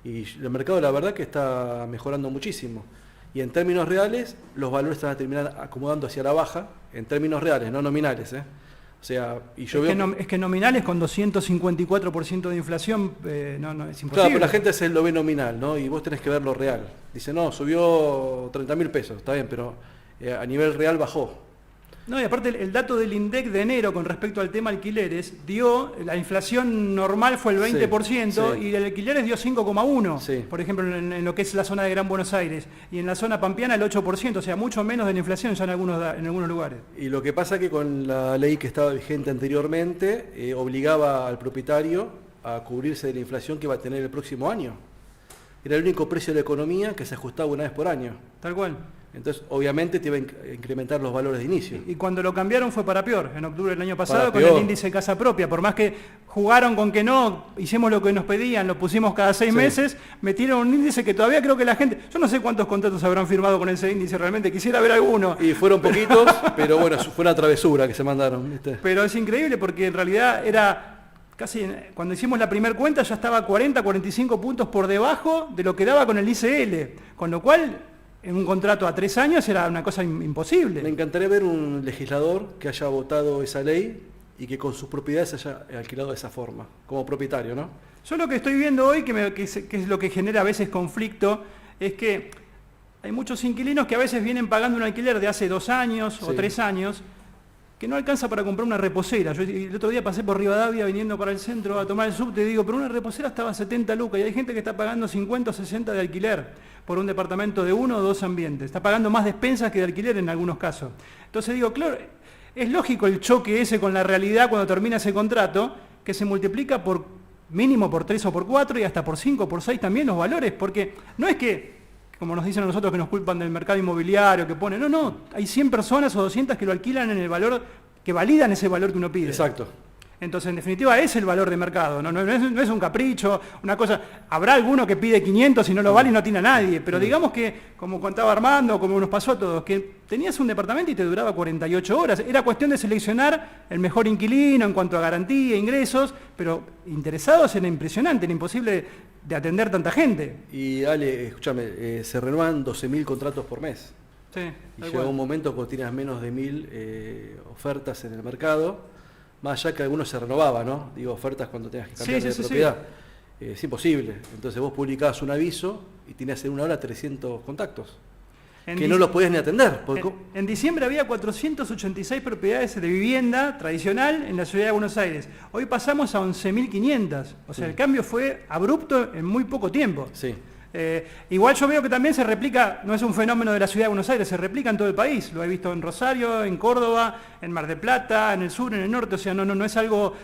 [SPEAKER 4] y el mercado la verdad que está mejorando muchísimo. Y en términos reales, los valores se van a terminar acomodando hacia la baja, en términos reales, no nominales. O sea, y yo
[SPEAKER 3] es que nominales con 254% de inflación, no, es imposible.
[SPEAKER 4] Claro, pero la gente lo ve nominal, ¿no? Y vos tenés que ver lo real. Dice, no, subió 30.000 pesos, está bien, pero a nivel real bajó.
[SPEAKER 3] No, y aparte el dato del INDEC de enero con respecto al tema alquileres la inflación normal fue el 20% y el alquileres dio 5,1%, por ejemplo, en lo que es la zona de Gran Buenos Aires, y en la zona pampeana el 8%, o sea, mucho menos de la inflación ya en algunos lugares.
[SPEAKER 4] Y lo que pasa que con la ley que estaba vigente anteriormente, obligaba al propietario a cubrirse de la inflación que va a tener el próximo año. Era el único precio de la economía que se ajustaba una vez por año.
[SPEAKER 3] Tal cual.
[SPEAKER 4] Entonces, obviamente, te iba a incrementar los valores de inicio.
[SPEAKER 3] Y cuando lo cambiaron fue para peor, en octubre del año pasado, con el índice de casa propia. Por más que jugaron con que no, hicimos lo que nos pedían, lo pusimos cada 6 meses, metieron un índice que todavía creo que la gente... Yo no sé cuántos contratos habrán firmado con ese índice realmente, quisiera ver alguno.
[SPEAKER 4] Y fueron poquitos, pero bueno, fue una travesura que se mandaron, ¿viste?
[SPEAKER 3] Pero es increíble porque en realidad era... Casi cuando hicimos la primera cuenta ya estaba 40, 45 puntos por debajo de lo que daba con el ICL. Con lo cual, en un contrato a 3 años era una cosa imposible.
[SPEAKER 4] Me encantaría ver un legislador que haya votado esa ley y que con sus propiedades haya alquilado de esa forma, como propietario, ¿no?
[SPEAKER 3] Yo lo que estoy viendo hoy, que es lo que genera a veces conflicto, es que hay muchos inquilinos que a veces vienen pagando un alquiler de hace 2 años o 3 años, que no alcanza para comprar una reposera. Yo el otro día pasé por Rivadavia viniendo para el centro a tomar el subte y digo, pero una reposera estaba a 70 lucas y hay gente que está pagando 50 o 60 de alquiler por un departamento de 1 o 2 ambientes. Está pagando más despensas que de alquiler en algunos casos. Entonces digo, claro, es lógico el choque ese con la realidad cuando termina ese contrato, que se multiplica por mínimo por 3 o por 4 y hasta por 5 o por 6 también los valores, porque no es que, como nos dicen a nosotros que nos culpan del mercado inmobiliario, que ponen, no, hay 100 personas o 200 que lo alquilan en el valor, que validan ese valor que uno pide.
[SPEAKER 4] Exacto.
[SPEAKER 3] Entonces, en definitiva, es el valor de mercado, no es un capricho, una cosa. Habrá alguno que pide 500 y no lo vale y no tiene a nadie, pero digamos que, como contaba Armando, como nos pasó a todos, que tenías un departamento y te duraba 48 horas. Era cuestión de seleccionar el mejor inquilino en cuanto a garantía, ingresos, pero interesados era impresionante, era imposible de atender tanta gente.
[SPEAKER 4] Y Ale, escúchame, se renuevan 12.000 contratos por mes.
[SPEAKER 3] Sí,
[SPEAKER 4] Y llegó un momento cuando tenías menos de 1.000 ofertas en el mercado, más allá que algunos se renovaban, ¿no? Digo, ofertas cuando tenías que cambiar de propiedad. Es imposible. Entonces vos publicabas un aviso y tenías en una hora 300 contactos, que no los podías ni atender.
[SPEAKER 3] En diciembre había 486 propiedades de vivienda tradicional en la ciudad de Buenos Aires. Hoy pasamos a 11.500. O sea, el cambio fue abrupto en muy poco tiempo.
[SPEAKER 4] Sí.
[SPEAKER 3] Igual yo veo que también se replica, no es un fenómeno de la ciudad de Buenos Aires, se replica en todo el país. Lo he visto en Rosario, en Córdoba, en Mar del Plata, en el sur, en el norte. O sea, no es algo...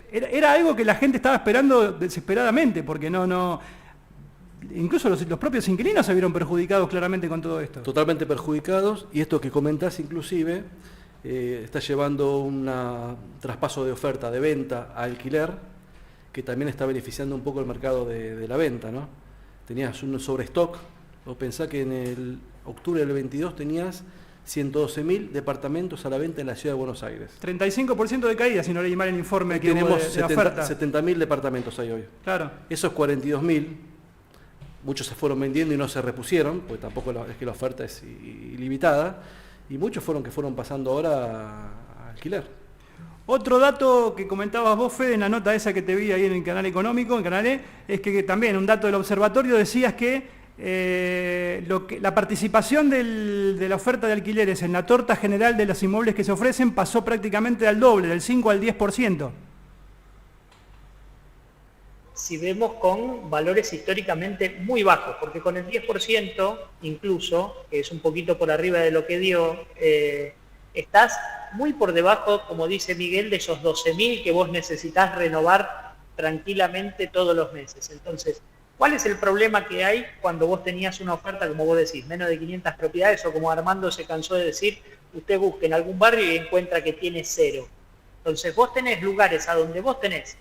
[SPEAKER 3] Era algo que la gente estaba esperando desesperadamente, porque incluso los propios inquilinos se vieron perjudicados claramente con todo esto.
[SPEAKER 4] Totalmente perjudicados, y esto que comentás inclusive está llevando un traspaso de oferta de venta a alquiler, que también está beneficiando un poco el mercado de la venta, ¿no? Tenías un sobrestock, vos pensás que en el octubre del 22 tenías 112.000 departamentos a la venta en la ciudad de Buenos Aires.
[SPEAKER 3] 35% de caída, si no leí mal el informe que hubo
[SPEAKER 4] tenemos
[SPEAKER 3] de la oferta.
[SPEAKER 4] 70.000 departamentos hay hoy.
[SPEAKER 3] Claro.
[SPEAKER 4] Esos 42.000, muchos se fueron vendiendo y no se repusieron, porque tampoco es que la oferta es ilimitada, y muchos fueron pasando ahora a alquiler.
[SPEAKER 3] Otro dato que comentabas vos, Fede, en la nota esa que te vi ahí en el canal económico, en Canal E, es que también un dato del observatorio decías que la participación de la oferta de alquileres en la torta general de los inmuebles que se ofrecen pasó prácticamente al doble, del 5 al 10%.
[SPEAKER 5] Si vemos con valores históricamente muy bajos, porque con el 10% incluso, que es un poquito por arriba de lo que dio, estás muy por debajo, como dice Miguel, de esos 12.000 que vos necesitás renovar tranquilamente todos los meses. Entonces, ¿cuál es el problema que hay cuando vos tenías una oferta, como vos decís, menos de 500 propiedades, o como Armando se cansó de decir, usted busca en algún barrio y encuentra que tiene 0? Entonces, vos tenés lugares a donde vos tenés,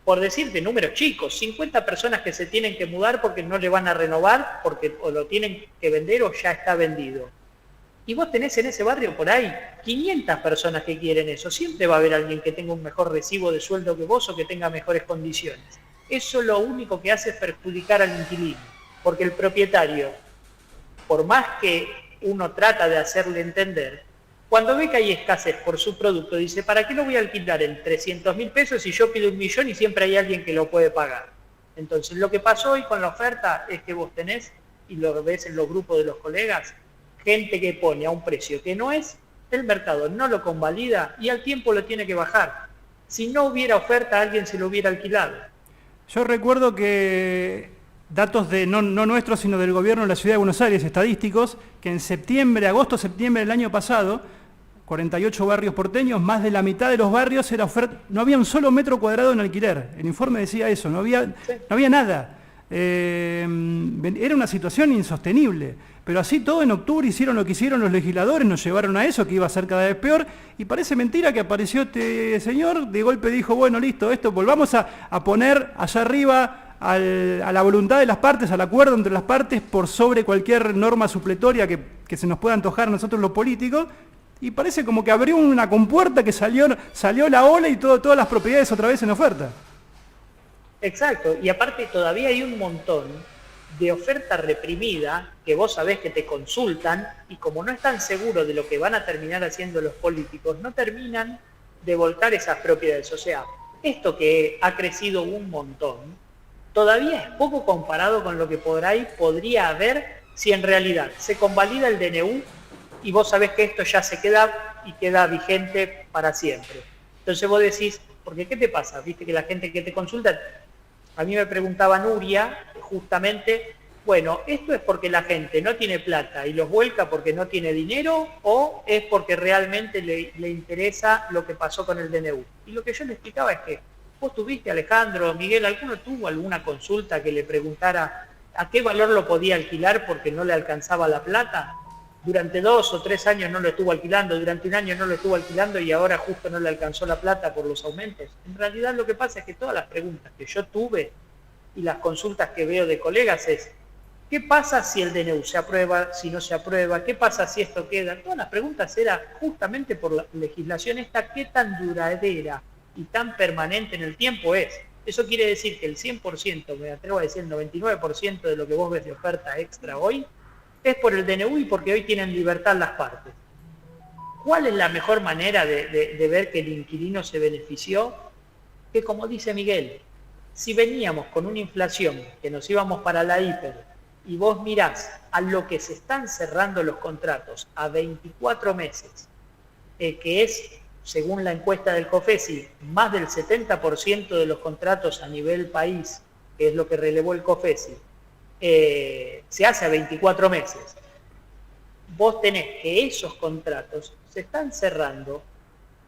[SPEAKER 5] por decirte números chicos, 50 personas que se tienen que mudar porque no le van a renovar, porque o lo tienen que vender o ya está vendido. Y vos tenés en ese barrio por ahí 500 personas que quieren eso. Siempre va a haber alguien que tenga un mejor recibo de sueldo que vos o que tenga mejores condiciones. Eso lo único que hace es perjudicar al inquilino, porque el propietario, por más que uno trata de hacerle entender, cuando ve que hay escasez por su producto, dice, ¿para qué lo voy a alquilar en 300.000 pesos si yo pido 1 millón y siempre hay alguien que lo puede pagar? Entonces, lo que pasó hoy con la oferta es que vos tenés, y lo ves en los grupos de los colegas, gente que pone a un precio que no es, el mercado no lo convalida y al tiempo lo tiene que bajar. Si no hubiera oferta, alguien se lo hubiera alquilado.
[SPEAKER 3] Yo recuerdo que datos no nuestros, sino del gobierno de la Ciudad de Buenos Aires, estadísticos, que en agosto-septiembre del año pasado, 48 barrios porteños, más de la mitad de los barrios era oferta, no había un solo metro cuadrado en alquiler. El informe decía eso, no había nada. Era una situación insostenible. Pero así todo en octubre hicieron lo que hicieron los legisladores, nos llevaron a eso, que iba a ser cada vez peor, y parece mentira que apareció este señor, de golpe dijo, bueno, listo, esto volvamos a poner allá arriba a la voluntad de las partes, al acuerdo entre las partes, por sobre cualquier norma supletoria que se nos pueda antojar a nosotros los políticos, y parece como que abrió una compuerta que salió la ola y todas las propiedades otra vez en oferta.
[SPEAKER 5] Exacto, y aparte todavía hay un montón de oferta reprimida que vos sabés que te consultan y como no están seguros de lo que van a terminar haciendo los políticos, no terminan de volcar esas propiedades. O sea, esto que ha crecido un montón, todavía es poco comparado con lo que por ahí podría haber si en realidad se convalida el DNU y vos sabés que esto ya se queda y queda vigente para siempre. Entonces vos decís, porque ¿qué te pasa? Viste que la gente que te consulta, a mí me preguntaba Nuria, justamente, bueno, ¿esto es porque la gente no tiene plata y los vuelca porque no tiene dinero o es porque realmente le interesa lo que pasó con el DNU? Y lo que yo le explicaba es que vos tuviste, Alejandro, Miguel, ¿alguno tuvo alguna consulta que le preguntara a qué valor lo podía alquilar porque no le alcanzaba la plata? Durante 2 o 3 años no lo estuvo alquilando, durante 1 año no lo estuvo alquilando y ahora justo no le alcanzó la plata por los aumentos. En realidad lo que pasa es que todas las preguntas que yo tuve y las consultas que veo de colegas es, ¿qué pasa si el DNU se aprueba, si no se aprueba? ¿Qué pasa si esto queda? Todas las preguntas eran justamente por la legislación esta, ¿qué tan duradera y tan permanente en el tiempo es? Eso quiere decir que el 100%, me atrevo a decir el 99% de lo que vos ves de oferta extra hoy, es por el DNU y porque hoy tienen libertad las partes. ¿Cuál es la mejor manera de ver que el inquilino se benefició? Que como dice Miguel, si veníamos con una inflación que nos íbamos para la hiper y vos mirás a lo que se están cerrando los contratos a 24 meses, que es, según la encuesta del COFESI, más del 70% de los contratos a nivel país, que es lo que relevó el COFESI, se hace a 24 meses. Vos tenés que esos contratos se están cerrando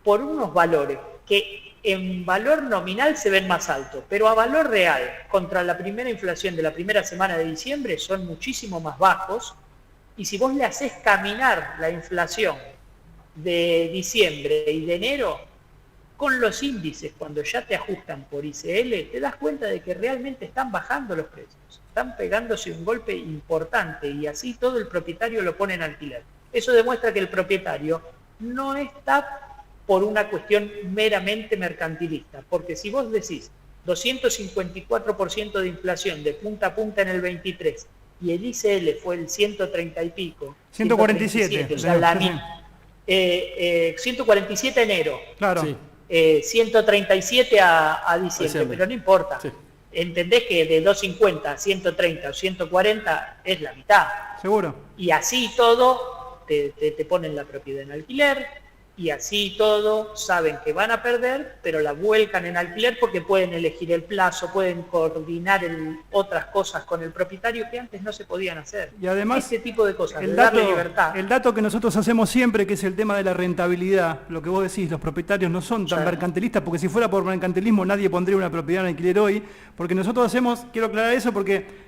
[SPEAKER 5] por unos valores que en valor nominal se ven más altos, pero a valor real, contra la primera inflación de la primera semana de diciembre, son muchísimo más bajos, y si vos le hacés caminar la inflación de diciembre y de enero, con los índices, cuando ya te ajustan por ICL, te das cuenta de que realmente están bajando los precios, están pegándose un golpe importante y así todo el propietario lo pone en alquiler. Eso demuestra que el propietario no está por una cuestión meramente mercantilista, porque si vos decís 254% de inflación de punta a punta en el 23 y el ICL fue el 130 y pico,
[SPEAKER 3] 147,
[SPEAKER 5] o sea, 147 enero,
[SPEAKER 3] claro.
[SPEAKER 4] Sí.
[SPEAKER 5] 137 a diciembre, pero no importa.
[SPEAKER 4] Sí.
[SPEAKER 5] Entendés que de 250 a 130 o 140 es la mitad.
[SPEAKER 3] Seguro.
[SPEAKER 5] Y así todo te ponen la propiedad en alquiler, y así todo saben que van a perder, pero la vuelcan en alquiler porque pueden elegir el plazo, pueden coordinar otras cosas con el propietario que antes no se podían hacer.
[SPEAKER 3] Y además,
[SPEAKER 5] ese tipo de cosas,
[SPEAKER 3] el
[SPEAKER 5] darle
[SPEAKER 3] dato,
[SPEAKER 5] libertad.
[SPEAKER 3] el dato que nosotros hacemos siempre, que es el tema de la rentabilidad, lo que vos decís, los propietarios no son tan mercantilistas, porque si fuera por mercantilismo nadie pondría una propiedad en alquiler hoy, porque nosotros hacemos, quiero aclarar eso porque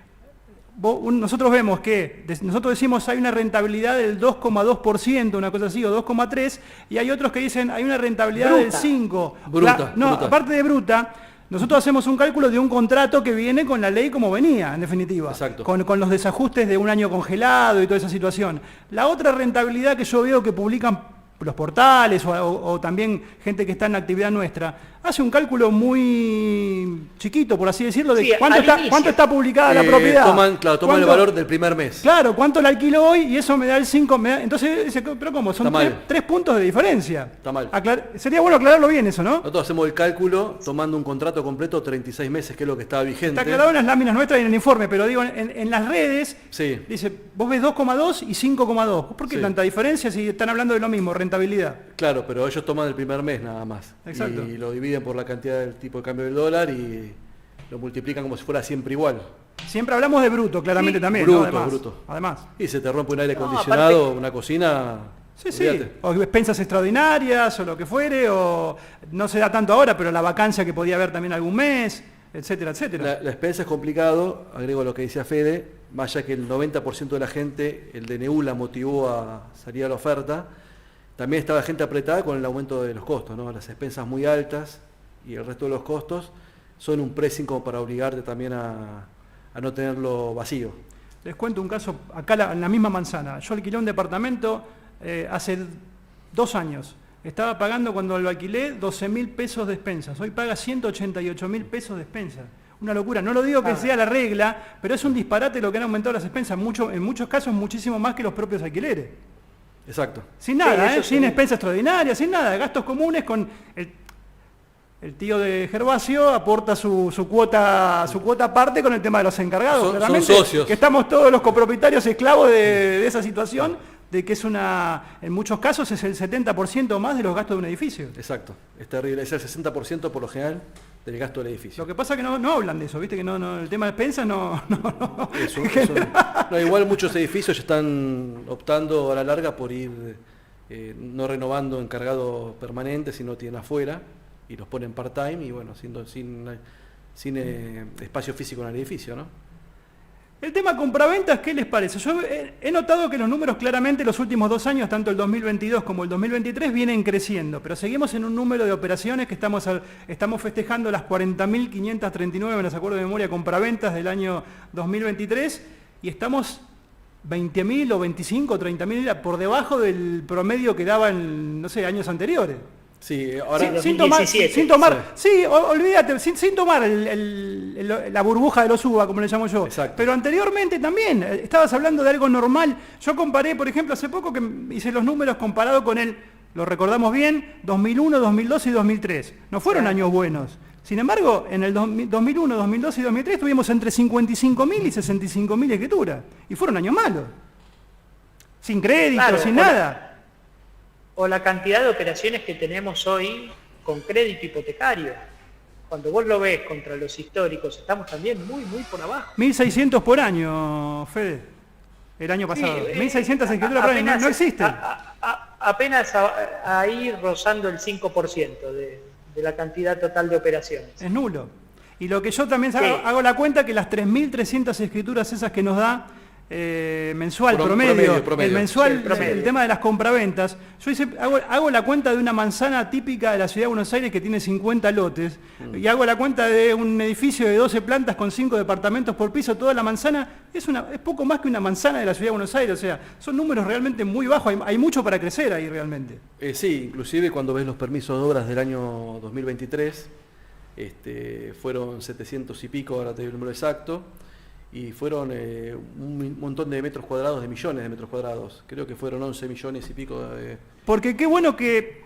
[SPEAKER 3] nosotros vemos que, nosotros decimos hay una rentabilidad del 2,2%, una cosa así, o 2,3%, y hay otros que dicen hay una rentabilidad
[SPEAKER 5] Bruta.
[SPEAKER 3] del 5%.
[SPEAKER 4] Bruta, bruta.
[SPEAKER 3] Aparte de bruta, nosotros hacemos un cálculo de un contrato que viene con la ley como venía, en definitiva.
[SPEAKER 4] Exacto.
[SPEAKER 3] Con los desajustes de un año congelado y toda esa situación. La otra rentabilidad que yo veo que publican los portales o también gente que está en la actividad nuestra, hace un cálculo muy chiquito, por así decirlo, de
[SPEAKER 5] Sí,
[SPEAKER 3] cuánto está publicada la propiedad.
[SPEAKER 4] Toman el valor del primer mes.
[SPEAKER 3] Claro, cuánto la alquilo hoy y eso me da el 5, entonces dice, pero ¿cómo? Son
[SPEAKER 4] Está mal.
[SPEAKER 3] 3 puntos de diferencia.
[SPEAKER 4] Está mal.
[SPEAKER 3] Sería bueno aclararlo bien eso, ¿no?
[SPEAKER 4] Nosotros hacemos el cálculo tomando un contrato completo 36 meses, que es lo que estaba vigente.
[SPEAKER 3] Está aclarado en las láminas nuestras y en el informe, pero digo, en las redes,
[SPEAKER 4] Sí.
[SPEAKER 3] dice, vos ves 2,2 y 5,2. ¿Por qué
[SPEAKER 4] Sí.
[SPEAKER 3] tanta diferencia si están hablando de lo mismo, rentabilidad?
[SPEAKER 4] Claro, pero ellos toman el primer mes nada más.
[SPEAKER 3] Exacto.
[SPEAKER 4] Y lo dividen por la cantidad del tipo de cambio del dólar y lo multiplican como si fuera siempre igual.
[SPEAKER 3] Siempre hablamos de bruto, claramente
[SPEAKER 5] Sí.
[SPEAKER 3] también,
[SPEAKER 4] Bruto,
[SPEAKER 3] ¿no? Además,
[SPEAKER 4] bruto.
[SPEAKER 3] Además.
[SPEAKER 4] Y se te rompe un aire
[SPEAKER 5] No,
[SPEAKER 4] acondicionado,
[SPEAKER 5] aparte-
[SPEAKER 4] una cocina.
[SPEAKER 3] Sí, sí.
[SPEAKER 4] olvídate.
[SPEAKER 3] O expensas extraordinarias o lo que fuere, o no se da tanto ahora, pero la vacancia que podía haber también algún mes, etcétera, etcétera.
[SPEAKER 4] La expensa es complicado, agrego lo que decía Fede, más allá que el 90% de la gente, el DNU la motivó a salir a la oferta, también estaba gente apretada con el aumento de los costos, ¿no? Las expensas muy altas y el resto de los costos son un pressing como para obligarte también a no tenerlo vacío.
[SPEAKER 3] Les cuento un caso, acá en la misma manzana. Yo alquilé un departamento hace 2 años. Estaba pagando cuando lo alquilé 12.000 pesos de expensas. Hoy paga 188.000 pesos de expensas. Una locura. No lo digo que sea la regla, pero es un disparate lo que han aumentado las expensas. En muchos casos muchísimo más que los propios alquileres.
[SPEAKER 4] Exacto.
[SPEAKER 3] Sin nada,
[SPEAKER 5] eso
[SPEAKER 3] sin
[SPEAKER 5] sí.
[SPEAKER 3] expensas extraordinarias, sin nada. Gastos comunes con... El tío de Gervasio aporta su cuota aparte con el tema de los encargados.
[SPEAKER 4] Son
[SPEAKER 3] claramente,
[SPEAKER 4] socios.
[SPEAKER 3] que estamos todos los copropietarios esclavos de esa situación, de que en muchos casos es el 70% más de los gastos de un edificio.
[SPEAKER 4] Exacto, es terrible, es el 60% por lo general del gasto del edificio.
[SPEAKER 3] Lo que pasa es que no hablan de eso, ¿viste? Que el tema de despensas no.
[SPEAKER 4] No, igual muchos edificios ya están optando a la larga por ir no renovando encargados permanentes, sino tienen afuera y los ponen part-time y bueno, sin espacio físico en el edificio, ¿no?
[SPEAKER 3] El tema compraventas, ¿qué les parece? Yo he notado que los números claramente los últimos 2 años, tanto el 2022 como el 2023, vienen creciendo, pero seguimos en un número de operaciones que estamos festejando las 40.539, me las acuerdo de memoria, compraventas del año 2023, y estamos 20.000 o 25 o 30.000 por debajo del promedio que daba en, no sé, años anteriores.
[SPEAKER 4] Sí, ahora
[SPEAKER 3] sin tomar, olvídate, sin tomar la burbuja de los UBA, como le llamo yo.
[SPEAKER 4] Exacto.
[SPEAKER 3] Pero anteriormente también, estabas hablando de algo normal. Yo comparé, por ejemplo, hace poco que hice los números comparado con lo recordamos bien, 2001, 2002 y 2003. No fueron años buenos. Sin embargo, en el 2001, 2002 y 2003 tuvimos entre 55.000 y 65.000 escrituras. Y fueron años malos. Sin crédito,
[SPEAKER 5] claro,
[SPEAKER 3] sin nada.
[SPEAKER 5] O la cantidad de operaciones que tenemos hoy con crédito hipotecario. Cuando vos lo ves contra los históricos, estamos también muy por abajo.
[SPEAKER 3] 1.600 por año, Fede, el año pasado.
[SPEAKER 5] Sí,
[SPEAKER 3] 1.600 escrituras por año, no existen.
[SPEAKER 5] Apenas ahí rozando el 5% de la cantidad total de operaciones.
[SPEAKER 3] Es nulo. Y lo que yo también hago la cuenta, que las 3.300 escrituras esas que nos da mensual, promedio. El mensual, sí, el promedio. El tema de las compraventas, yo hago la cuenta de una manzana típica de la ciudad de Buenos Aires que tiene 50 lotes, y hago la cuenta de un edificio de 12 plantas con 5 departamentos por piso, toda la manzana, es poco más que una manzana de la ciudad de Buenos Aires, o sea, son números realmente muy bajos, hay mucho para crecer ahí realmente.
[SPEAKER 4] Sí, inclusive cuando ves los permisos de obras del año 2023, fueron 700 y pico, ahora te digo el número exacto, y fueron un montón de metros cuadrados, de millones de metros cuadrados. Creo que fueron 11 millones y pico de...
[SPEAKER 3] Porque qué bueno que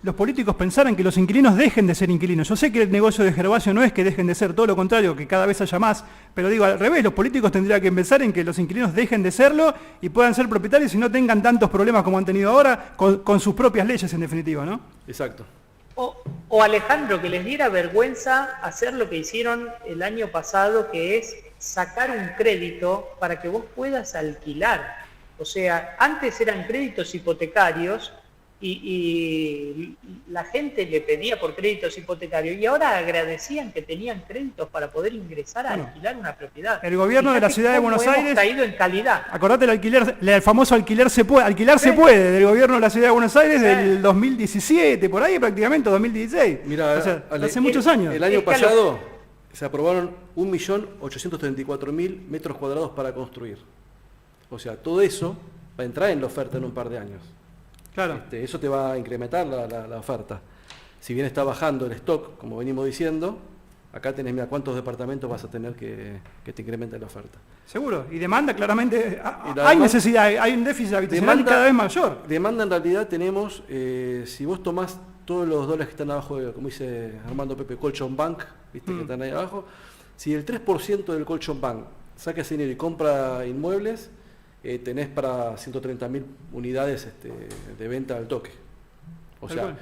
[SPEAKER 3] los políticos pensaran que los inquilinos dejen de ser inquilinos. Yo sé que el negocio de Gervasio no es que dejen de ser, todo lo contrario, que cada vez haya más, pero digo, al revés, los políticos tendrían que pensar en que los inquilinos dejen de serlo y puedan ser propietarios y no tengan tantos problemas como han tenido ahora con sus propias leyes, en definitiva, ¿no?
[SPEAKER 4] Exacto.
[SPEAKER 5] O Alejandro, que les diera vergüenza hacer lo que hicieron el año pasado, que es sacar un crédito para que vos puedas alquilar. O sea, antes eran créditos hipotecarios y la gente le pedía por créditos hipotecarios y ahora agradecían que tenían créditos para poder ingresar a alquilar una propiedad.
[SPEAKER 3] El gobierno de la ciudad de Buenos Aires
[SPEAKER 5] hemos caído en calidad.
[SPEAKER 3] Acordate el famoso alquiler se puede, del gobierno de la ciudad de Buenos Aires del 2017, por ahí prácticamente, 2016.
[SPEAKER 4] Mirá,
[SPEAKER 3] o sea, hace muchos años.
[SPEAKER 4] El año pasado se aprobaron 1.834.000 metros cuadrados para construir. O sea, todo eso va a entrar en la oferta en un par de años.
[SPEAKER 3] Claro.
[SPEAKER 4] Eso te va a incrementar la oferta. Si bien está bajando el stock, como venimos diciendo, acá tenés, mira, cuántos departamentos vas a tener que te incrementen la oferta.
[SPEAKER 3] Seguro. Y demanda, claramente, hay necesidad, hay un déficit habitacional cada vez mayor.
[SPEAKER 4] Demanda en realidad tenemos, si vos tomás todos los dólares que están abajo, como dice Armando Pepe, Colchon Bank, ¿viste? Que están ahí abajo, si el 3% del Colchon Bank saca ese dinero y compra inmuebles, tenés para 130.000 unidades de venta al toque. O sea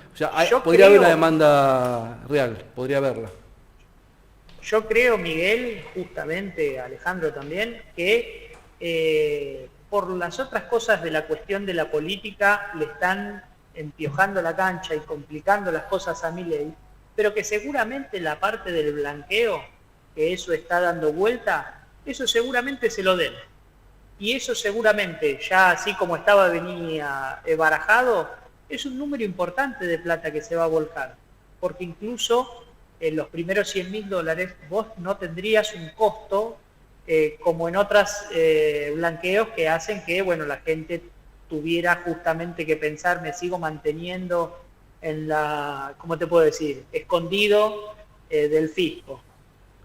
[SPEAKER 4] podría haber una demanda real, podría haberla.
[SPEAKER 5] Yo creo, Miguel, justamente, Alejandro también, que por las otras cosas de la cuestión de la política le están empiojando la cancha y complicando las cosas a Milei, pero que seguramente la parte del blanqueo, que eso está dando vuelta, eso seguramente se lo den. Y eso seguramente, ya así como venía barajado, es un número importante de plata que se va a volcar. Porque incluso en los primeros $100.000 vos no tendrías un costo como en otros blanqueos que hacen que la gente tuviera justamente que pensar, me sigo manteniendo en ¿cómo te puedo decir?, escondido del fisco.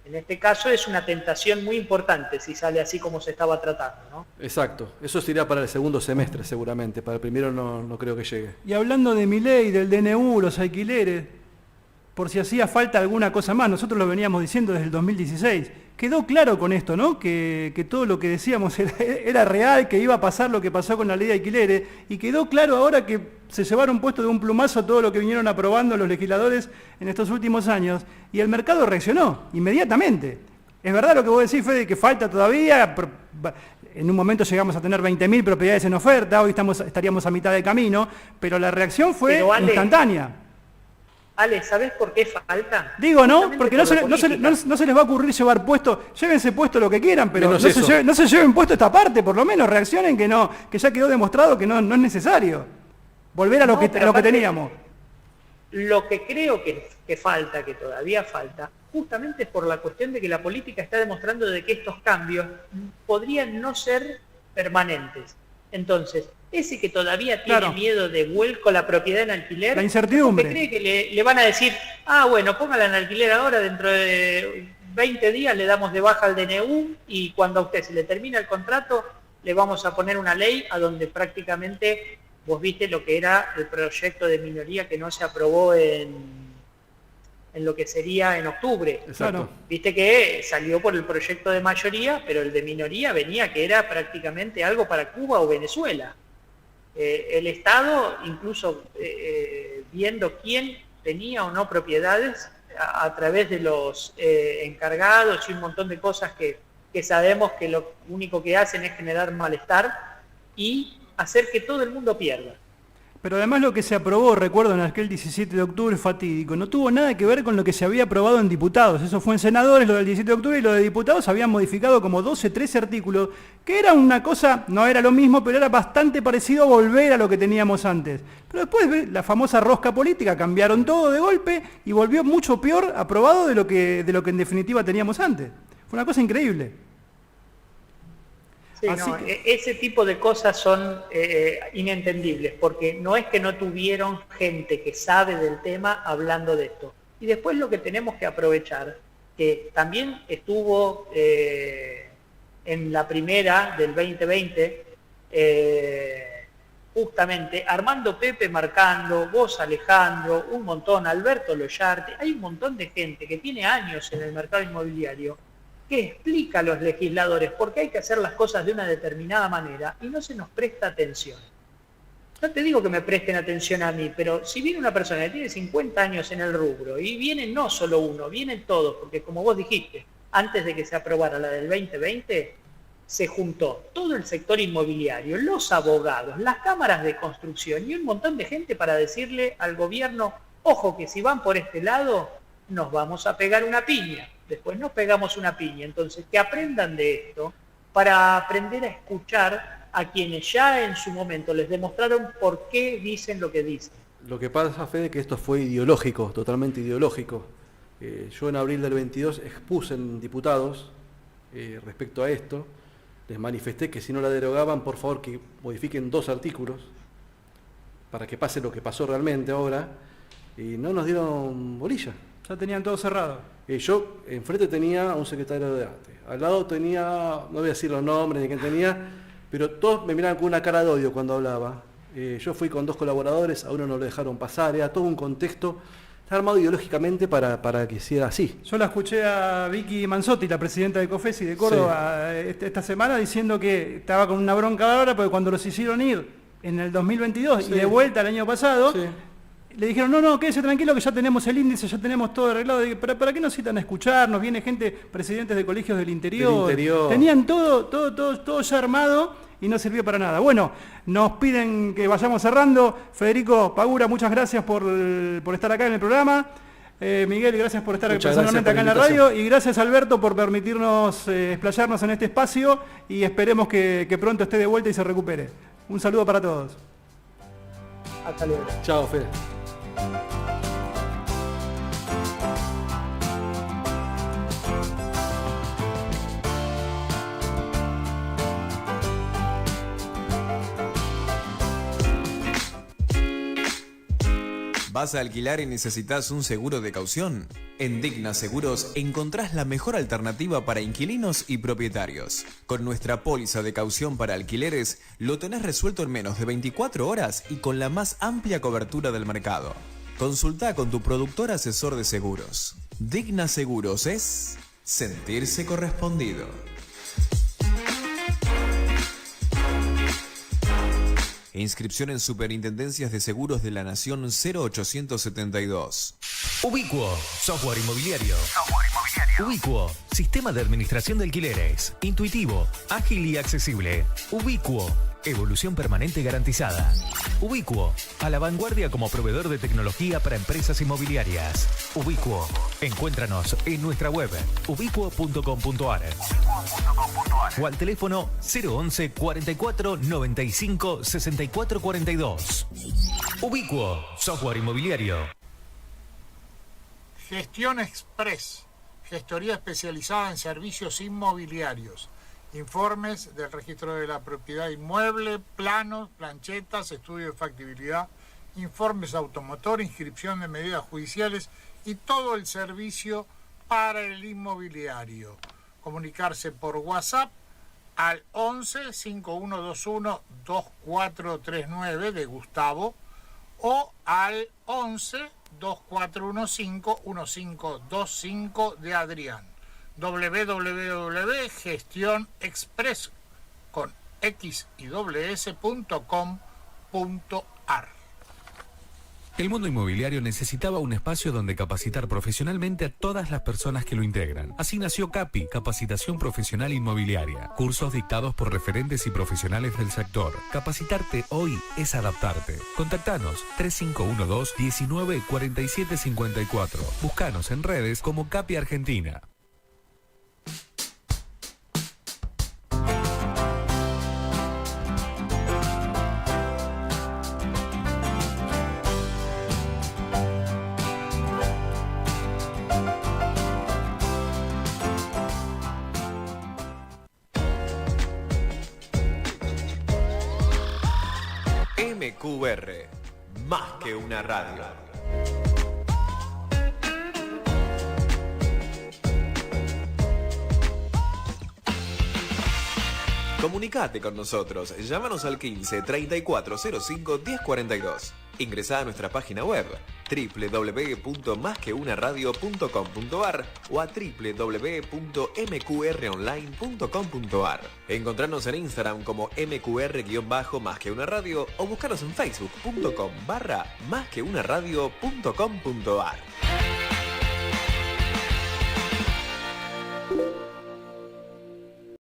[SPEAKER 5] En este caso es una tentación muy importante si sale así como se estaba tratando, ¿no?
[SPEAKER 4] Exacto. Eso sería para el segundo semestre seguramente. Para el primero no creo que llegue.
[SPEAKER 3] Y hablando de Milei, del DNU, los alquileres, por si hacía falta alguna cosa más, nosotros lo veníamos diciendo desde el 2016, quedó claro con esto, ¿no? Que todo lo que decíamos era real, que iba a pasar lo que pasó con la ley de alquileres, y quedó claro ahora que se llevaron puesto de un plumazo todo lo que vinieron aprobando los legisladores en estos últimos años, y el mercado reaccionó inmediatamente. Es verdad lo que vos decís, Fede, que falta todavía. En un momento llegamos a tener 20.000 propiedades en oferta, hoy estaríamos a mitad de camino, pero la reacción fue instantánea.
[SPEAKER 5] Ale, ¿sabés por qué falta?
[SPEAKER 3] Digo, ¿no? Porque no se les va a ocurrir llevar puesto, llévense puesto lo que quieran, pero no se lleven puesto esta parte, por lo menos reaccionen que ya quedó demostrado que no es necesario. Volver a lo que teníamos.
[SPEAKER 5] Lo que creo que falta, que todavía falta, justamente es por la cuestión de que la política está demostrando de que estos cambios podrían no ser permanentes. Entonces, ese que todavía tiene miedo de vuelco la propiedad en alquiler,
[SPEAKER 3] la incertidumbre,
[SPEAKER 5] porque cree que le van a decir, bueno, póngala en alquiler ahora, dentro de 20 días le damos de baja al DNU y cuando a usted se le termina el contrato, le vamos a poner una ley a donde prácticamente vos viste lo que era el proyecto de minoría que no se aprobó en lo que sería en octubre.
[SPEAKER 3] Exacto.
[SPEAKER 5] Viste que salió por el proyecto de mayoría, pero el de minoría venía que era prácticamente algo para Cuba o Venezuela. El Estado, incluso viendo quién tenía o no propiedades a través de los encargados y un montón de cosas que sabemos que lo único que hacen es generar malestar y hacer que todo el mundo pierda.
[SPEAKER 3] Pero además lo que se aprobó, recuerdo, en aquel 17 de octubre fatídico, no tuvo nada que ver con lo que se había aprobado en diputados. Eso fue en senadores, lo del 17 de octubre, y lo de diputados habían modificado como 12, 13 artículos, que era una cosa, no era lo mismo, pero era bastante parecido a volver a lo que teníamos antes. Pero después, la famosa rosca política, cambiaron todo de golpe y volvió mucho peor aprobado de lo que en definitiva teníamos antes. Fue una cosa increíble.
[SPEAKER 5] Sí, ese tipo de cosas son inentendibles, porque no es que no tuvieron gente que sabe del tema hablando de esto. Y después lo que tenemos que aprovechar, que también estuvo en la primera del 2020, justamente Armando Pepe marcando, vos Alejandro, un montón, Alberto Loyarte, hay un montón de gente que tiene años en el mercado inmobiliario, que explica a los legisladores por qué hay que hacer las cosas de una determinada manera y no se nos presta atención. No te digo que me presten atención a mí, pero si viene una persona que tiene 50 años en el rubro y viene no solo uno, vienen todos, porque como vos dijiste, antes de que se aprobara la del 2020, se juntó todo el sector inmobiliario, los abogados, las cámaras de construcción y un montón de gente para decirle al gobierno, ojo que si van por este lado, nos vamos a pegar una piña. Después nos pegamos una piña. Entonces, que aprendan de esto para aprender a escuchar a quienes ya en su momento les demostraron por qué dicen lo que dicen.
[SPEAKER 4] Lo que pasa, Fede, que esto fue ideológico, totalmente ideológico. Yo en abril del 22 expuse en diputados respecto a esto. Les manifesté que si no la derogaban, por favor que modifiquen 2 artículos para que pase lo que pasó realmente ahora. Y no nos dieron bolilla.
[SPEAKER 3] Ya tenían todo cerrado.
[SPEAKER 4] Yo enfrente tenía a un secretario de arte, al lado tenía, no voy a decir los nombres ni quién tenía, pero todos me miraban con una cara de odio cuando hablaba. Yo fui con 2 colaboradores, a uno no lo dejaron pasar, era todo un contexto, está armado ideológicamente para que sea así.
[SPEAKER 3] Yo la escuché a Vicky Manzotti, la presidenta de COFESI de Córdoba, esta semana, diciendo que estaba con una bronca ahora, porque cuando los hicieron ir en el 2022 y de vuelta el año pasado... Sí. Le dijeron, no, quédese tranquilo que ya tenemos el índice, ya tenemos todo arreglado. ¿Para qué nos citan a escucharnos? Viene gente, presidentes de colegios del interior. Tenían todo ya armado y no sirvió para nada. Bueno, nos piden que vayamos cerrando. Federico Pagura, muchas gracias por estar acá en el programa. Miguel, gracias por estar personalmente acá en la radio. Y gracias, Alberto, por permitirnos explayarnos en este espacio. Y esperemos que pronto esté de vuelta y se recupere. Un saludo para todos.
[SPEAKER 5] Hasta luego.
[SPEAKER 4] Chao, Fede.
[SPEAKER 2] ¿Vas a alquilar y necesitas un seguro de caución? En Digna Seguros encontrás la mejor alternativa para inquilinos y propietarios. Con nuestra póliza de caución para alquileres, lo tenés resuelto en menos de 24 horas y con la más amplia cobertura del mercado. Consultá con tu productor asesor de seguros. Digna Seguros es Sentirse correspondido. Inscripción en Superintendencias de Seguros de la Nación 0872.
[SPEAKER 6] Ubiquo, software inmobiliario. Ubiquo, sistema de administración de alquileres. Intuitivo, ágil y accesible. Ubiquo, evolución permanente garantizada. Ubiquo, a la vanguardia como proveedor de tecnología para empresas inmobiliarias. Ubiquo, encuéntranos en nuestra web ubiquo.com.ar o al teléfono 011 44 95 64 42. Ubiquo, software inmobiliario.
[SPEAKER 7] Gestión Express, gestoría especializada en servicios inmobiliarios. Informes del registro de la propiedad inmueble, planos, planchetas, estudio de factibilidad, informes automotor, inscripción de medidas judiciales y todo el servicio para el inmobiliario. Comunicarse por WhatsApp al 11 5121 2439 de Gustavo o al 11 2415 1525 de Adrián. www.gestionexpress con x.com.ar.
[SPEAKER 8] El mundo inmobiliario necesitaba un espacio donde capacitar profesionalmente a todas las personas que lo integran. Así nació CAPI, Capacitación Profesional Inmobiliaria. Cursos dictados por referentes y profesionales del sector. Capacitarte hoy es adaptarte. Contactanos 3512-194754. Búscanos en redes como CAPI Argentina.
[SPEAKER 2] MQR, más que una radio. Comunicate con nosotros, llámanos al 15 3405 1042. Ingresá a nuestra página web www.masqueunaradio.com.ar o a www.mqronline.com.ar. Encontrarnos en Instagram como mqr_másqueunaradio o buscarnos en facebook.com/másqueunaradio.com.ar.